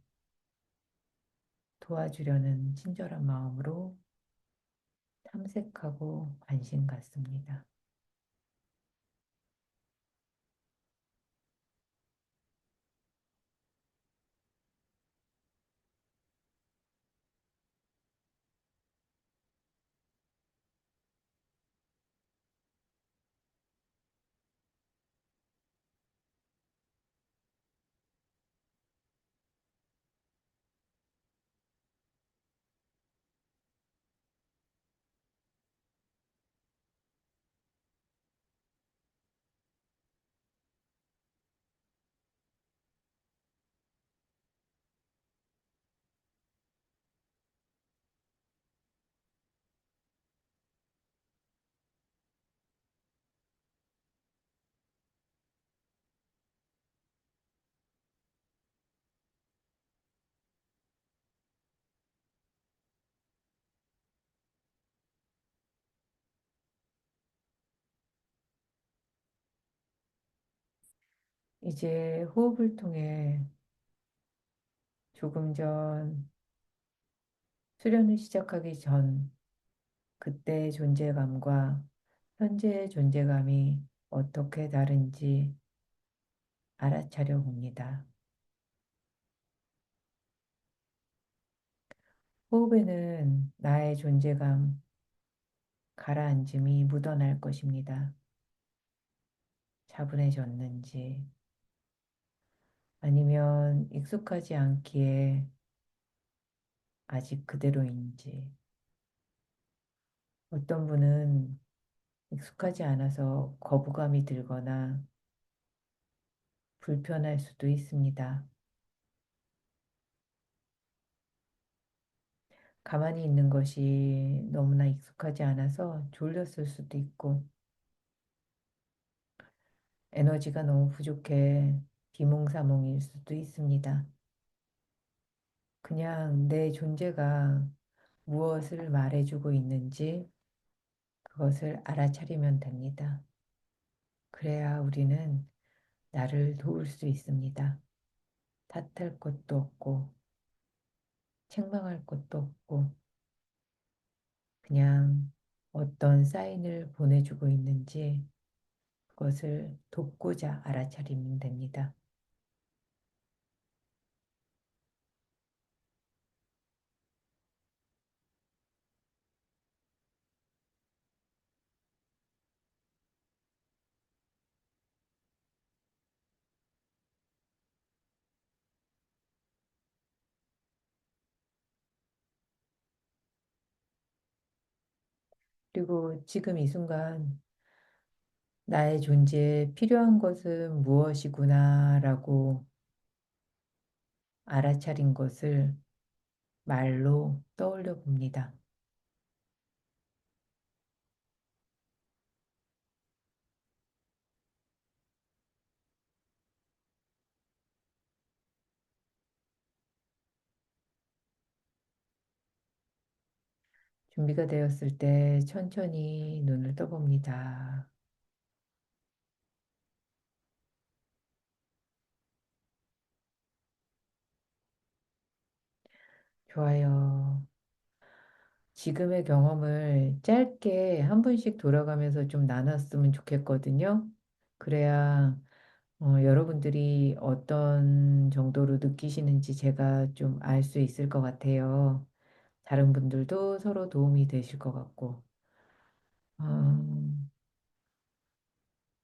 S1: 도와주려는 친절한 마음으로 탐색하고 관심 갖습니다. 이제 호흡을 통해 조금 전 수련을 시작하기 전 그때의 존재감과 현재의 존재감이 어떻게 다른지 알아차려 봅니다. 호흡에는 나의 존재감, 가라앉음이 묻어날 것입니다. 차분해졌는지 아니면 익숙하지 않기에 아직 그대로인지 어떤 분은 익숙하지 않아서 거부감이 들거나 불편할 수도 있습니다. 가만히 있는 것이 너무나 익숙하지 않아서 졸렸을 수도 있고, 에너지가 너무 부족해 비몽사몽일 수도 있습니다. 그냥 내 존재가 무엇을 말해주고 있는지 그것을 알아차리면 됩니다. 그래야 우리는 나를 도울 수 있습니다. 탓할 것도 없고, 책망할 것도 없고, 그냥 어떤 사인을 보내주고 있는지 그것을 돕고자 알아차리면 됩니다. 그리고 지금 이 순간 나의 존재에 필요한 것은 무엇이구나라고 알아차린 것을 말로 떠올려 봅니다. 준비가 되었을 때 천천히 눈을 떠봅니다. 좋아요. 지금의 경험을 짧게 한 분씩 돌아가면서 좀 나눴으면 좋겠거든요. 그래야 여러분들이 어떤 정도로 느끼시는지 제가 좀 알 수 있을 것 같아요. 다른 분들도 서로 도움이 되실 것 같고. 음,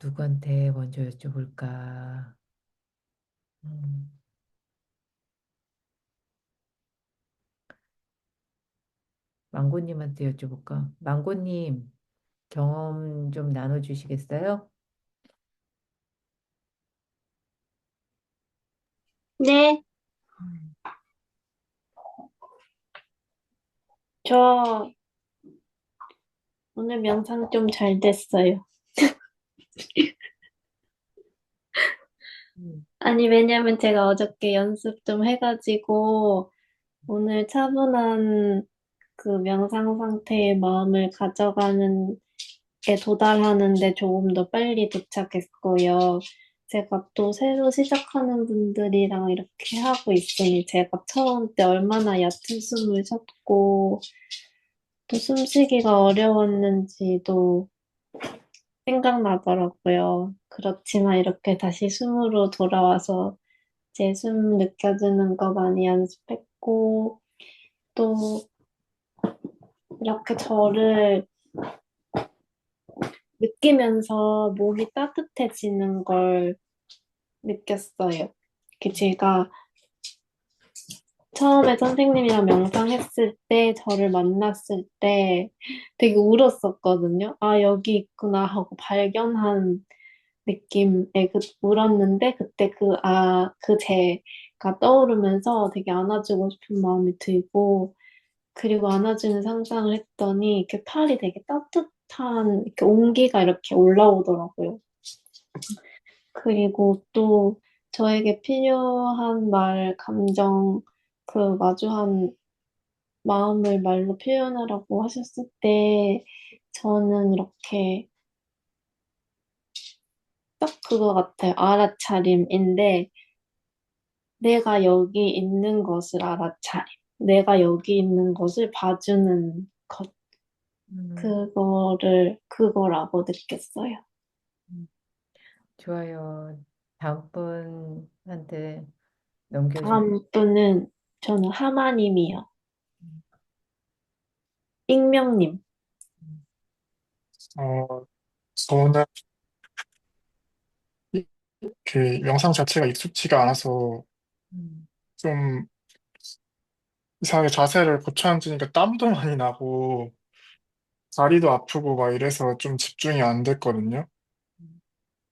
S1: 누구한테 먼저 여쭤볼까? 음, 망고님한테 여쭤볼까? 망고님, 경험 좀 나눠주시겠어요?
S2: 네,
S1: 음,
S2: 저 오늘 명상 좀 잘 됐어요.
S1: 음,
S2: 아니, 왜냐면 제가 어저께 연습 좀 해가지고 오늘 차분한 그 명상 상태의 마음을 가져가는 에 도달하는데 조금 더 빨리 도착했고요. 제가 또 새로 시작하는 분들이랑 이렇게 하고 있으니 제가 처음 때 얼마나 얕은 숨을 쉬었고 또 숨쉬기가 어려웠는지도 생각나더라고요. 그렇지만 이렇게 다시 숨으로 돌아와서 제 숨 느껴지는 거 많이 연습했고 또 이렇게 저를 느끼면서 몸이 따뜻해지는 걸 느꼈어요. 제가 처음에 선생님이랑 명상했을 때, 저를 만났을 때 되게 울었었거든요. 아, 여기 있구나 하고 발견한 느낌에 울었는데, 그때 그 제가 떠오르면서 되게 안아주고 싶은 마음이 들고, 그리고 안아주는 상상을 했더니, 이렇게 팔이 되게 따뜻한, 이렇게 온기가 이렇게 올라오더라고요. 그리고 또 저에게 필요한 말, 감정, 마주한 마음을 말로 표현하라고 하셨을 때 저는 이렇게 딱 그거 같아요. 알아차림인데 내가 여기 있는 것을 알아차림. 내가 여기 있는 것을 봐주는 것.
S1: 음,
S2: 그거라고 느꼈어요.
S1: 음. 좋아요. 다음 분한테 넘겨줄.
S2: 다음 분은 저는 하마님이요.
S1: 음,
S2: 익명님.
S1: 음,
S5: 어, 저는 그 영상 자체가 익숙지가 않아서
S1: 음,
S5: 좀 이상하게 자세를 고쳐 앉으니까 땀도 많이 나고 다리도 아프고 막 이래서 좀 집중이 안 됐거든요.
S1: 음,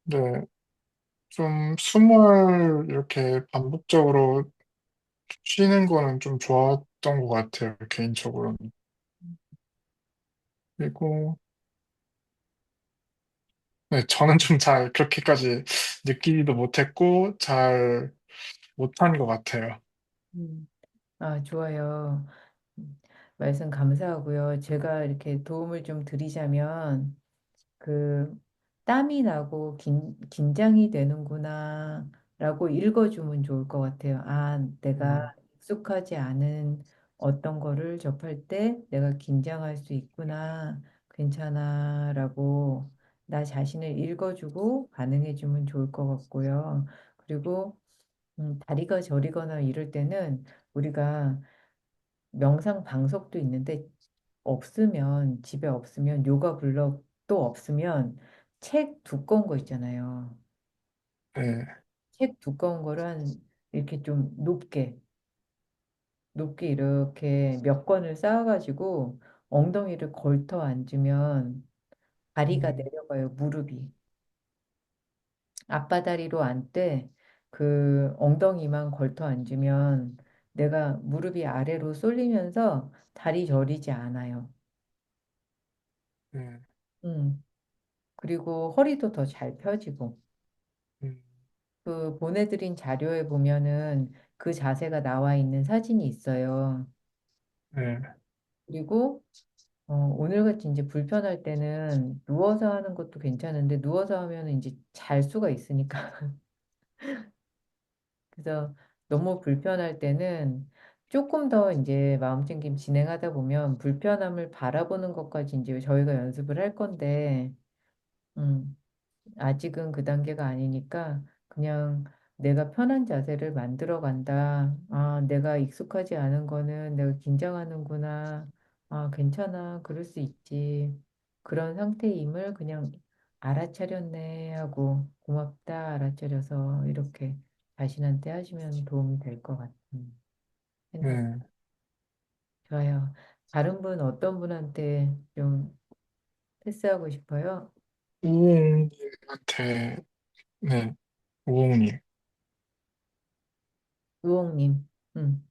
S5: 근데 좀 숨을 이렇게 반복적으로 쉬는 거는 좀 것 같아요, 개인적으로는. 그리고, 네, 저는 좀 잘 그렇게까지 느끼지도 못했고, 잘 못한 것 같아요.
S1: 음. 아, 좋아요. 음, 말씀 감사하고요. 제가 이렇게 도움을 좀 드리자면, 그, 땀이 나고 긴장이 되는구나, 라고 읽어주면 좋을 것 같아요. 아,
S5: 음,
S1: 내가 익숙하지 않은 어떤 거를 접할 때 내가 긴장할 수 있구나, 괜찮아, 라고 나 자신을 읽어주고 반응해주면 좋을 것 같고요. 그리고 다리가 저리거나 이럴 때는 우리가 명상 방석도 있는데 없으면 집에 없으면 요가 블럭도 없으면 책 두꺼운 거 있잖아요.
S5: 네,
S1: 책 두꺼운 거를 이렇게 좀 높게 이렇게 몇 권을 쌓아가지고 엉덩이를 걸터 앉으면 다리가
S5: 음,
S1: 내려가요, 무릎이. 앞바다리로 앉되 그 엉덩이만 걸터 앉으면 내가 무릎이 아래로 쏠리면서 다리 저리지 않아요.
S5: 네,
S1: 음. 그리고 허리도 더 잘 펴지고.
S5: 음,
S1: 그 보내드린 자료에 보면은 그 자세가 나와 있는 사진이 있어요.
S5: 네,
S1: 그리고 오늘같이 이제 불편할 때는 누워서 하는 것도 괜찮은데 누워서 하면 이제 잘 수가 있으니까. 그래서 너무 불편할 때는 조금 더 이제 마음챙김 진행하다 보면 불편함을 바라보는 것까지 이제 저희가 연습을 할 건데, 음, 아직은 그 단계가 아니니까 그냥 내가 편한 자세를 만들어 간다. 아, 내가 익숙하지 않은 거는 내가 긴장하는구나. 아, 괜찮아. 그럴 수 있지. 그런 상태임을 그냥 알아차렸네 하고 고맙다 알아차려서 이렇게 자신한테 하시면 도움이 될 것 같은 생각.
S5: 네.
S1: 좋아요. 다른 분 어떤 분한테 좀 패스하고 싶어요?
S5: 우웅님한테, 네, 우웅님.
S1: 우홍님. 음.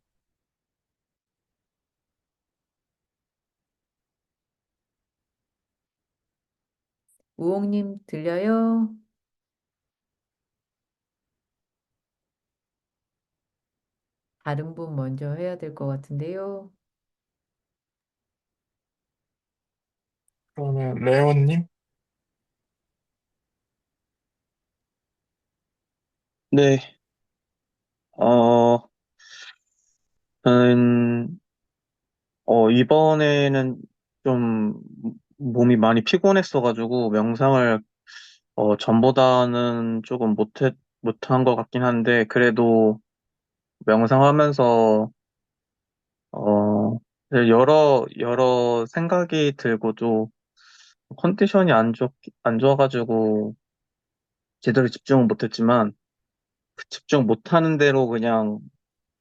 S1: 우홍님 들려요? 다른 분 먼저 해야 될 것 같은데요.
S5: 그러면 레온님?
S10: 네, 어, 저는, 이번에는 좀 몸이 많이 피곤했어가지고 명상을, 전보다는 조금 못한 것 같긴 한데, 그래도 명상하면서, 어, 여러 생각이 들고도 컨디션이 안 좋아가지고 제대로 집중은 못했지만, 그 집중 못하는 대로 그냥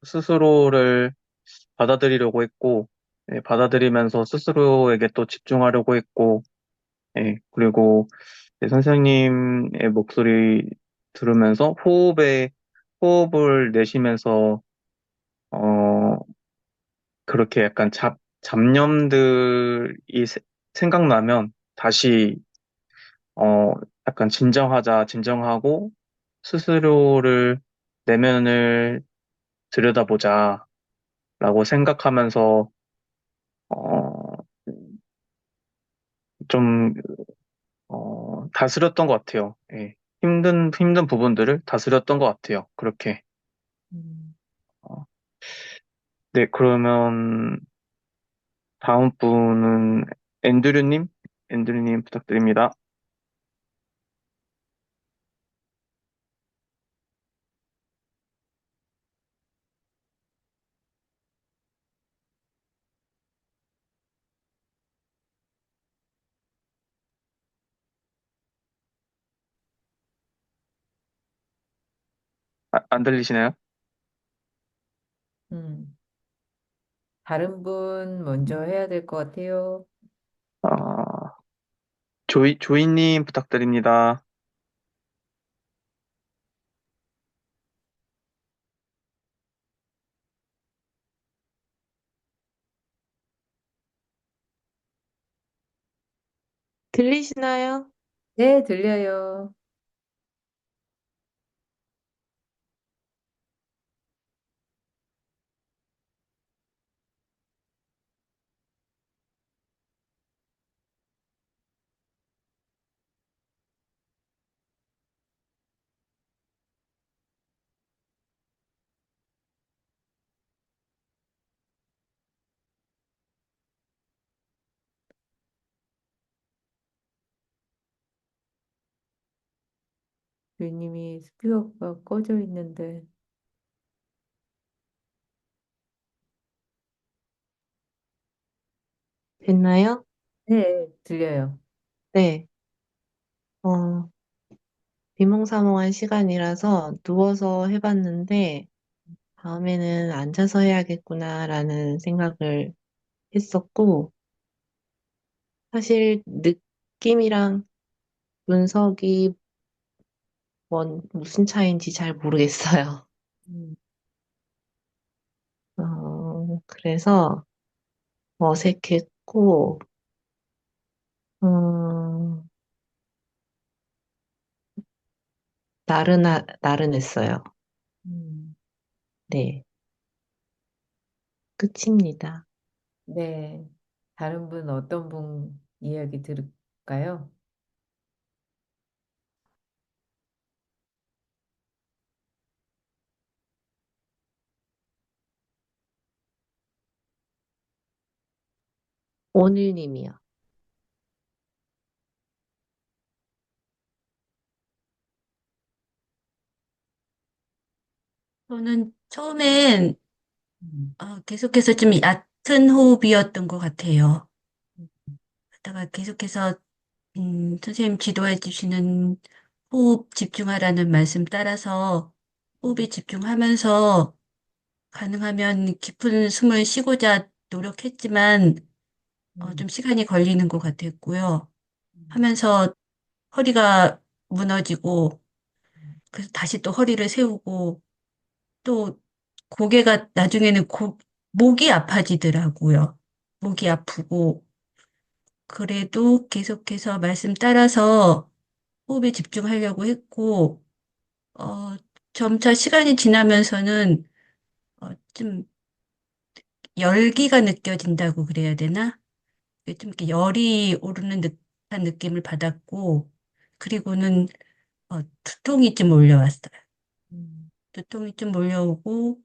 S10: 스스로를 받아들이려고 했고, 예, 받아들이면서 스스로에게 또 집중하려고 했고, 예, 그리고 선생님의 목소리 들으면서 호흡을 내쉬면서, 어, 그렇게 약간 잡념들이 생각나면 다시, 어, 약간 진정하고 스스로를 내면을 들여다보자 라고 생각하면서, 어, 좀 다스렸던 것 같아요. 예. 힘든 부분들을 다스렸던 것 같아요. 그렇게.
S1: 음,
S10: 어, 네, 그러면 다음 분은 앤드류님? 앤드류님 부탁드립니다. 안 들리시나요?
S1: 음. 다른 분 먼저 해야 될 것 같아요.
S10: 아, 조이님 부탁드립니다.
S6: 들리시나요?
S1: 네, 들려요. 주인님이 스피커가 꺼져 있는데.
S6: 됐나요?
S1: 네, 들려요.
S6: 네. 어, 비몽사몽한 시간이라서 누워서 해봤는데, 다음에는 앉아서 해야겠구나라는 생각을 했었고, 사실 느낌이랑 분석이 무슨 차이인지 잘 모르겠어요.
S1: 음,
S6: 그래서 어색했고, 음, 나른했어요.
S1: 음,
S6: 네, 끝입니다.
S1: 네. 다른 분 어떤 분 이야기 들을까요?
S6: 오늘님이요.
S13: 저는 처음엔
S1: 음,
S13: 계속해서 좀 얕은 호흡이었던 것 같아요. 그러다가 계속해서 선생님 지도해 주시는 호흡 집중하라는 말씀 따라서 호흡에 집중하면서 가능하면 깊은 숨을 쉬고자 노력했지만
S1: 음,
S13: 좀 시간이 걸리는 것 같았고요.
S1: 음,
S13: 하면서 허리가 무너지고 그래서 다시 또 허리를 세우고 또 고개가 나중에는 목이 아파지더라고요. 목이 아프고 그래도 계속해서 말씀 따라서 호흡에 집중하려고 했고 어, 점차 시간이 지나면서는 좀 열기가 느껴진다고 그래야 되나? 좀 이렇게 열이 오르는 듯한 느낌을 받았고 그리고는 두통이 좀 올라왔어요.
S1: 음.
S13: 두통이 좀 몰려오고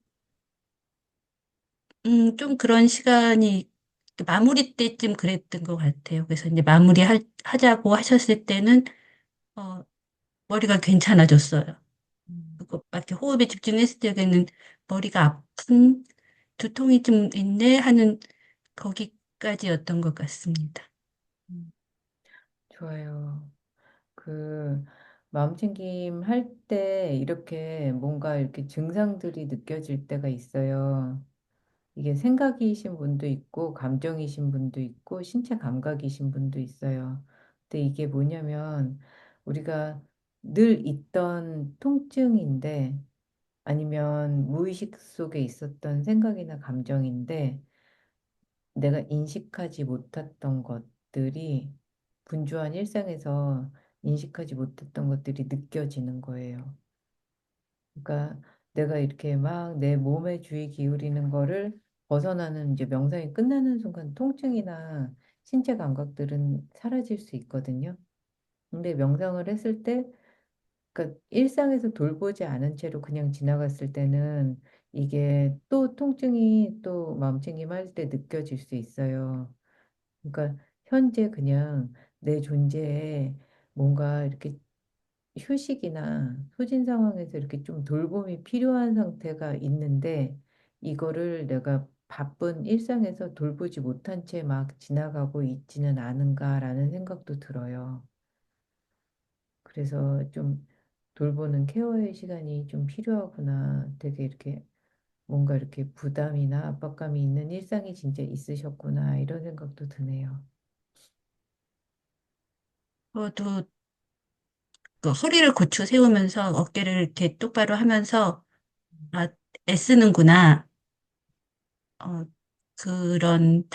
S13: 좀 그런 시간이 마무리 때쯤 그랬던 것 같아요. 그래서 이제 하자고 하셨을 때는, 어, 머리가 괜찮아졌어요.
S1: 음.
S13: 그거 막 이렇게 호흡에 집중했을 때는 머리가 아픈 두통이 좀 있네 하는 거기까지였던 것 같습니다.
S1: 음. 좋아요. 그 마음챙김 할 때 이렇게 뭔가 이렇게 증상들이 느껴질 때가 있어요. 이게 생각이신 분도 있고, 감정이신 분도 있고, 신체 감각이신 분도 있어요. 근데 이게 뭐냐면, 우리가 늘 있던 통증인데, 아니면 무의식 속에 있었던 생각이나 감정인데, 내가 인식하지 못했던 것들이 분주한 일상에서 인식하지 못했던 것들이 느껴지는 거예요. 그러니까 내가 이렇게 막 내 몸에 주의 기울이는 거를 벗어나는 이제 명상이 끝나는 순간 통증이나 신체 감각들은 사라질 수 있거든요. 근데 명상을 했을 때, 그러니까 일상에서 돌보지 않은 채로 그냥 지나갔을 때는 이게 또 통증이 또 마음챙김 할 때 느껴질 수 있어요. 그러니까 현재 그냥 내 존재에 뭔가 이렇게 휴식이나 소진 상황에서 이렇게 좀 돌봄이 필요한 상태가 있는데 이거를 내가 바쁜 일상에서 돌보지 못한 채 막 지나가고 있지는 않은가라는 생각도 들어요. 그래서 좀 돌보는 케어의 시간이 좀 필요하구나. 되게 이렇게 뭔가 이렇게 부담이나 압박감이 있는 일상이 진짜 있으셨구나. 이런 생각도 드네요.
S13: 저도 그 허리를 고쳐 세우면서 어깨를 이렇게 똑바로 하면서, 아, 애쓰는구나. 어, 그런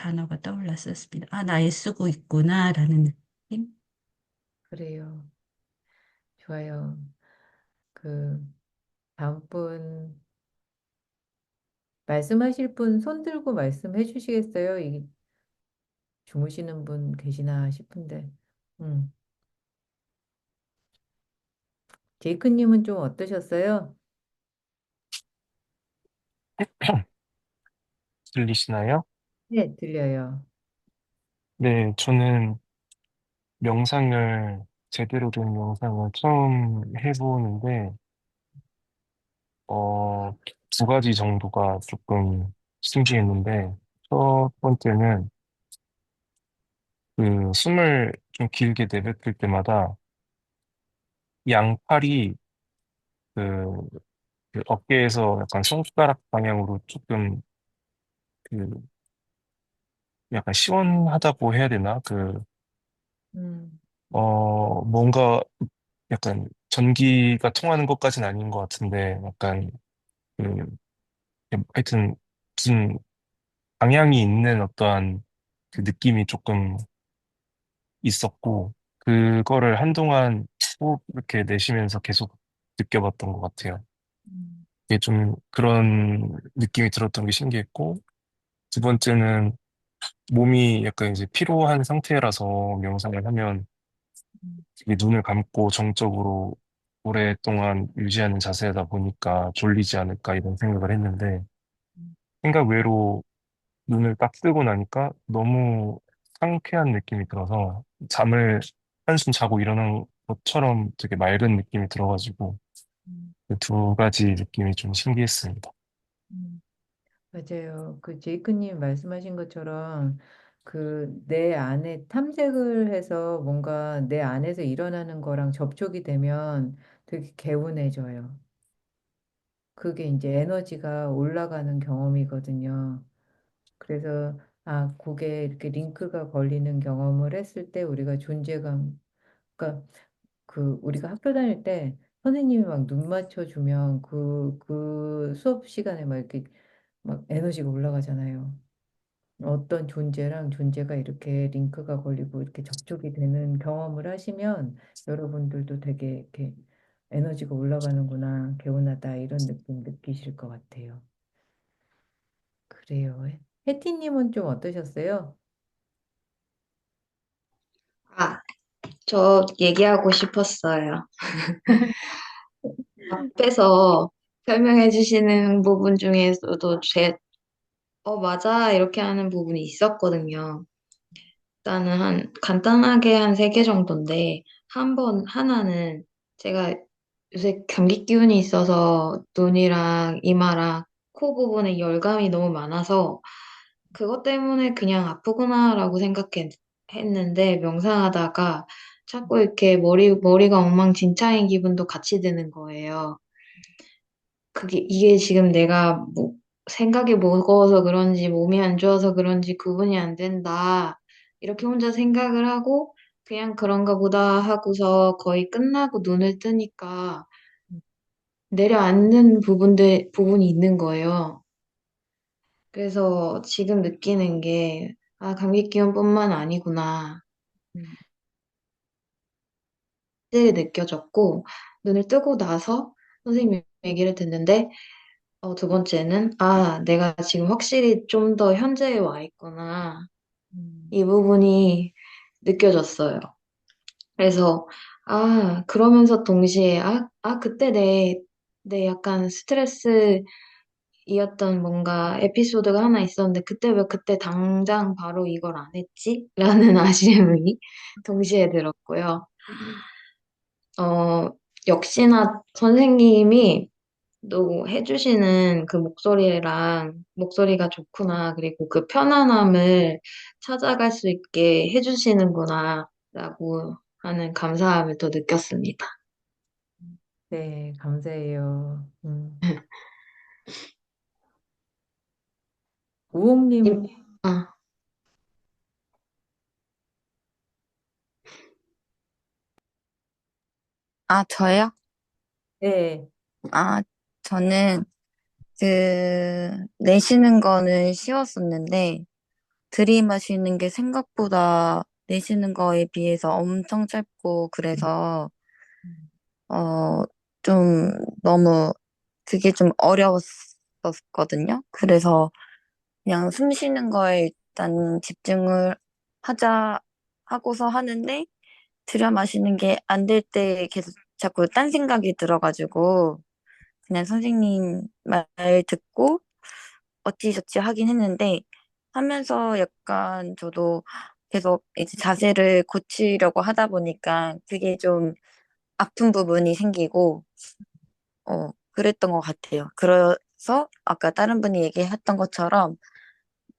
S13: 단어가 떠올랐었습니다. 아, 나 애쓰고 있구나라는 느낌?
S1: 그래요. 좋아요. 그 다음 분 말씀하실 분 손 들고 말씀해 주시겠어요? 이 주무시는 분 계시나 싶은데. 음. 제이크님은 좀 어떠셨어요?
S11: 들리시나요?
S1: 네, 들려요.
S11: 네, 저는 명상을, 제대로 된 명상을 처음 해보는데, 어, 두 가지 정도가 조금 신기했는데, 첫 번째는 그 숨을 좀 길게 내뱉을 때마다 양팔이 그, 그 어깨에서 약간 손가락 방향으로 조금 그 약간 시원하다고 해야 되나?
S1: 음.
S11: 뭔가 약간 전기가 통하는 것까지는 아닌 것 같은데, 약간 그, 하여튼 무슨 방향이 있는 어떠한 그 느낌이 조금 있었고, 그거를 한동안 호흡 이렇게 내쉬면서 계속 느껴봤던 것 같아요.
S1: 음.
S11: 이게 좀 그런 느낌이 들었던 게 신기했고, 두 번째는 몸이 약간 이제 피로한 상태라서 명상을 하면 이게 눈을 감고 정적으로 오랫동안 유지하는 자세다 보니까 졸리지 않을까 이런 생각을 했는데, 생각 외로 눈을 딱 뜨고 나니까 너무 상쾌한 느낌이 들어서 잠을 한숨 자고 일어난 것처럼 되게 맑은 느낌이 들어가지고
S1: 음.
S11: 그 두 가지 느낌이 좀 신기했습니다.
S1: 음. 맞아요. 그 제이크님 말씀하신 것처럼 그 내 안에 탐색을 해서 뭔가 내 안에서 일어나는 거랑 접촉이 되면 되게 개운해져요. 그게 이제 에너지가 올라가는 경험이거든요. 그래서 아, 그게 이렇게 링크가 걸리는 경험을 했을 때 우리가 존재감, 그러니까 그 우리가 학교 다닐 때 선생님이 막 눈 맞춰주면 그 수업 시간에 막 이렇게 막 에너지가 올라가잖아요. 어떤 존재랑 존재가 이렇게 링크가 걸리고 이렇게 접촉이 되는 경험을 하시면 여러분들도 되게 이렇게 에너지가 올라가는구나, 개운하다 이런 느낌 느끼실 것 같아요. 그래요. 혜티님은 좀 어떠셨어요?
S14: 아, 저 얘기하고 싶었어요. 앞에서 설명해 주시는 부분 중에서도 맞아, 이렇게 하는 부분이 있었거든요. 일단은 간단하게 한 세 개 정도인데, 하나는 제가 요새 감기 기운이 있어서 눈이랑 이마랑 코 부분에 열감이 너무 많아서 그것 때문에 그냥 아프구나라고 생각했는데 명상하다가 자꾸 이렇게 머리가 엉망진창인 기분도 같이 드는 거예요. 이게 지금 내가 뭐 생각이 무거워서 그런지 몸이 안 좋아서 그런지 구분이 안 된다. 이렇게 혼자 생각을 하고 그냥 그런가 보다 하고서 거의 끝나고 눈을 뜨니까 내려앉는 부분이 있는 거예요. 그래서 지금 느끼는 게, 아, 감기 기운뿐만 아니구나.
S1: 음.
S14: 확실히 느껴졌고, 눈을 뜨고 나서 선생님 얘기를 듣는데, 두 번째는, 아, 내가 지금 확실히 좀 더 현재에 와 있구나.
S1: 음.
S14: 이 부분이 느껴졌어요. 그래서, 아, 그러면서 동시에, 그때 내 약간 스트레스 이었던 뭔가 에피소드가 하나 있었는데 그때 왜 그때 당장 바로 이걸 안 했지? 라는 아쉬움이 동시에 들었고요. 어, 역시나 선생님이 또 해주시는 그 목소리가 좋구나. 그리고 그 편안함을 찾아갈 수 있게 해주시는구나. 라고 하는 감사함을 또 느꼈습니다.
S1: 네, 감사해요. 우옥님,
S14: 아,
S12: 저요?
S1: 네,
S12: 아, 저는 내쉬는 거는 쉬웠었는데, 들이마시는 게 생각보다 내쉬는 거에 비해서 엄청 짧고, 그래서, 어, 좀 너무 그게 좀 어려웠었거든요. 그래서 그냥 숨 쉬는 거에 일단 집중을 하자 하고서 하는데, 들여 마시는 게 안 될 때 계속 자꾸 딴 생각이 들어가지고, 그냥 선생님 말 듣고 어찌저찌 하긴 했는데, 하면서 약간 저도 계속 이제 자세를 고치려고 하다 보니까 그게 좀 아픈 부분이 생기고, 그랬던 것 같아요. 그래서 아까 다른 분이 얘기했던 것처럼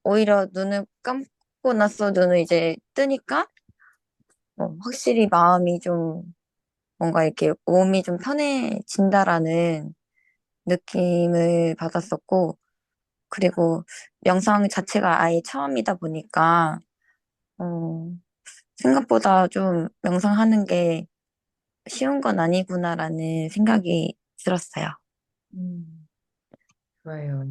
S12: 오히려 눈을 감고 나서 눈을 이제 뜨니까 확실히 마음이 좀 뭔가 이렇게 몸이 좀 편해진다라는 느낌을 받았었고, 그리고 명상 자체가 아예 처음이다 보니까, 어, 생각보다 좀 명상하는 게 쉬운 건 아니구나라는 생각이 들었어요.
S1: 음, 좋아요.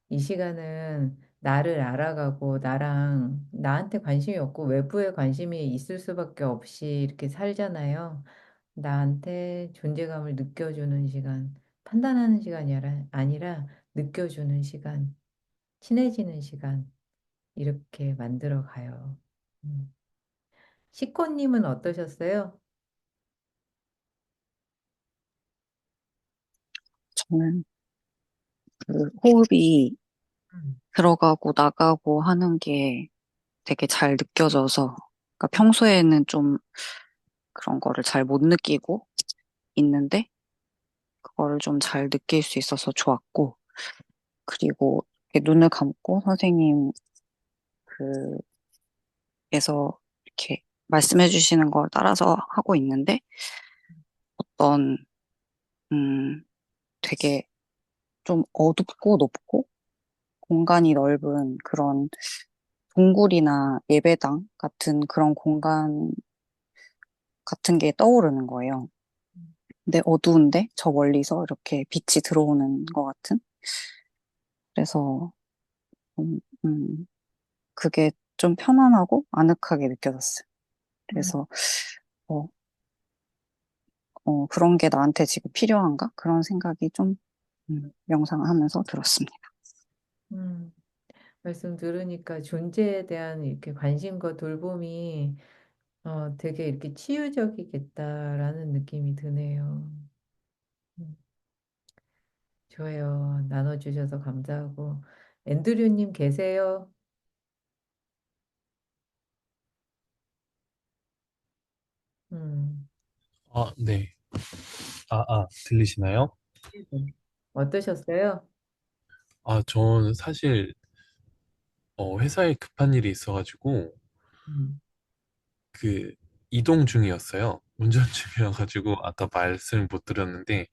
S1: 이 시간은 나를 알아가고 나랑 나한테 관심이 없고 외부에 관심이 있을 수밖에 없이 이렇게 살잖아요. 나한테 존재감을 느껴주는 시간, 판단하는 시간이 아니라 느껴주는 시간, 친해지는 시간, 이렇게 만들어 가요. 음. 시코님은 어떠셨어요?
S8: 저는 그 호흡이
S1: 음.
S8: 들어가고 나가고 하는 게 되게 잘 느껴져서, 그러니까 평소에는 좀 그런 거를 잘 못 느끼고 있는데, 그거를 좀 잘 느낄 수 있어서 좋았고, 그리고 이렇게 눈을 감고 선생님 그에서 이렇게 말씀해 주시는 걸 따라서 하고 있는데, 어떤, 음, 되게 좀 어둡고 높고 공간이 넓은 그런 동굴이나 예배당 같은 그런 공간 같은 게 떠오르는 거예요. 근데 어두운데 저 멀리서 이렇게 빛이 들어오는 것 같은? 그래서, 음, 음, 그게 좀 편안하고 아늑하게 느껴졌어요.
S1: 음.
S8: 그래서, 어, 그런 게 나한테 지금 필요한가? 그런 생각이 좀, 명상하면서 들었습니다.
S1: 음. 말씀 들으니까 존재에 대한 이렇게 관심과 돌봄이 되게 이렇게 치유적이겠다라는 느낌이 드네요. 음, 좋아요. 나눠주셔서 감사하고. 앤드류님 계세요? 음,
S7: 네. 들리시나요?
S1: 네. 어떠셨어요?
S7: 저는 사실 회사에 급한 일이 있어가지고
S1: 음,
S7: 그 이동 중이었어요. 운전 중이어가지고 아까 말씀 못 드렸는데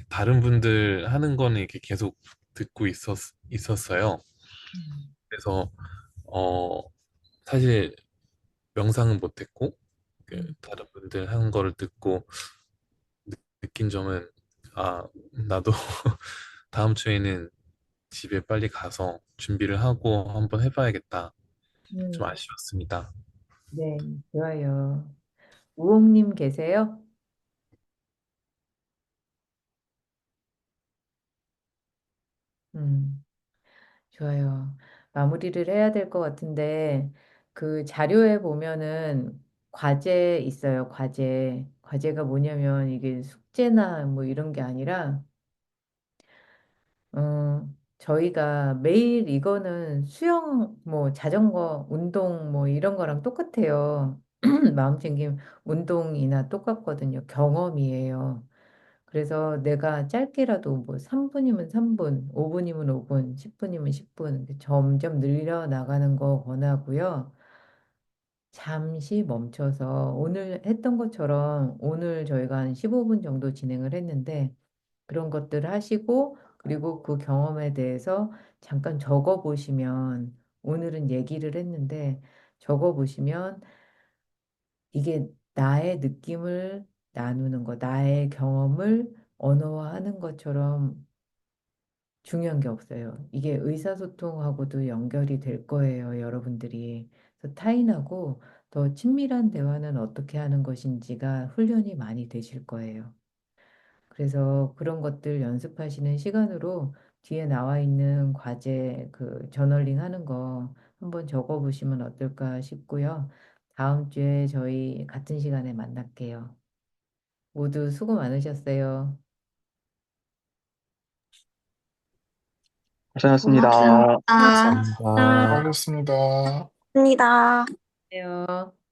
S7: 다른 분들 하는 거는 이렇게 계속 듣고 있었어요.
S1: 음,
S7: 그래서 어 사실 명상은 못했고
S1: 음,
S7: 다른 분들 하는 거를 듣고 느낀 점은 나도 다음 주에는 집에 빨리 가서 준비를 하고 한번 해봐야겠다. 좀
S1: 음,
S7: 아쉬웠습니다.
S1: 네, 좋아요. 우옥님 계세요? 음. 좋아요. 마무리를 해야 될 것 같은데, 그 자료에 보면은 과제 있어요, 과제. 과제가 뭐냐면 이게 숙제나 뭐 이런 게 아니라, 저희가 매일 이거는 수영, 뭐 자전거, 운동 뭐 이런 거랑 똑같아요. 마음챙김 운동이나 똑같거든요. 경험이에요. 그래서 내가 짧게라도 뭐 3분이면 3분, 5분이면 5분, 10분이면 10분 점점 늘려 나가는 거 권하고요. 잠시 멈춰서 오늘 했던 것처럼 오늘 저희가 한 15분 정도 진행을 했는데 그런 것들을 하시고 그리고 그 경험에 대해서 잠깐 적어 보시면 오늘은 얘기를 했는데 적어 보시면 이게 나의 느낌을 나누는 거, 나의 경험을 언어화하는 것처럼 중요한 게 없어요. 이게 의사소통하고도 연결이 될 거예요, 여러분들이. 그래서 타인하고 더 친밀한 대화는 어떻게 하는 것인지가 훈련이 많이 되실 거예요. 그래서 그런 것들 연습하시는 시간으로 뒤에 나와 있는 과제 그 저널링 하는 거 한번 적어 보시면 어떨까 싶고요. 다음 주에 저희 같은 시간에 만날게요. 모두 수고 많으셨어요.
S10: 고생하셨습니다.
S14: 고맙습니다.
S7: 감사합니다.
S5: 수고하셨습니다.
S12: 입니다.
S1: 안녕.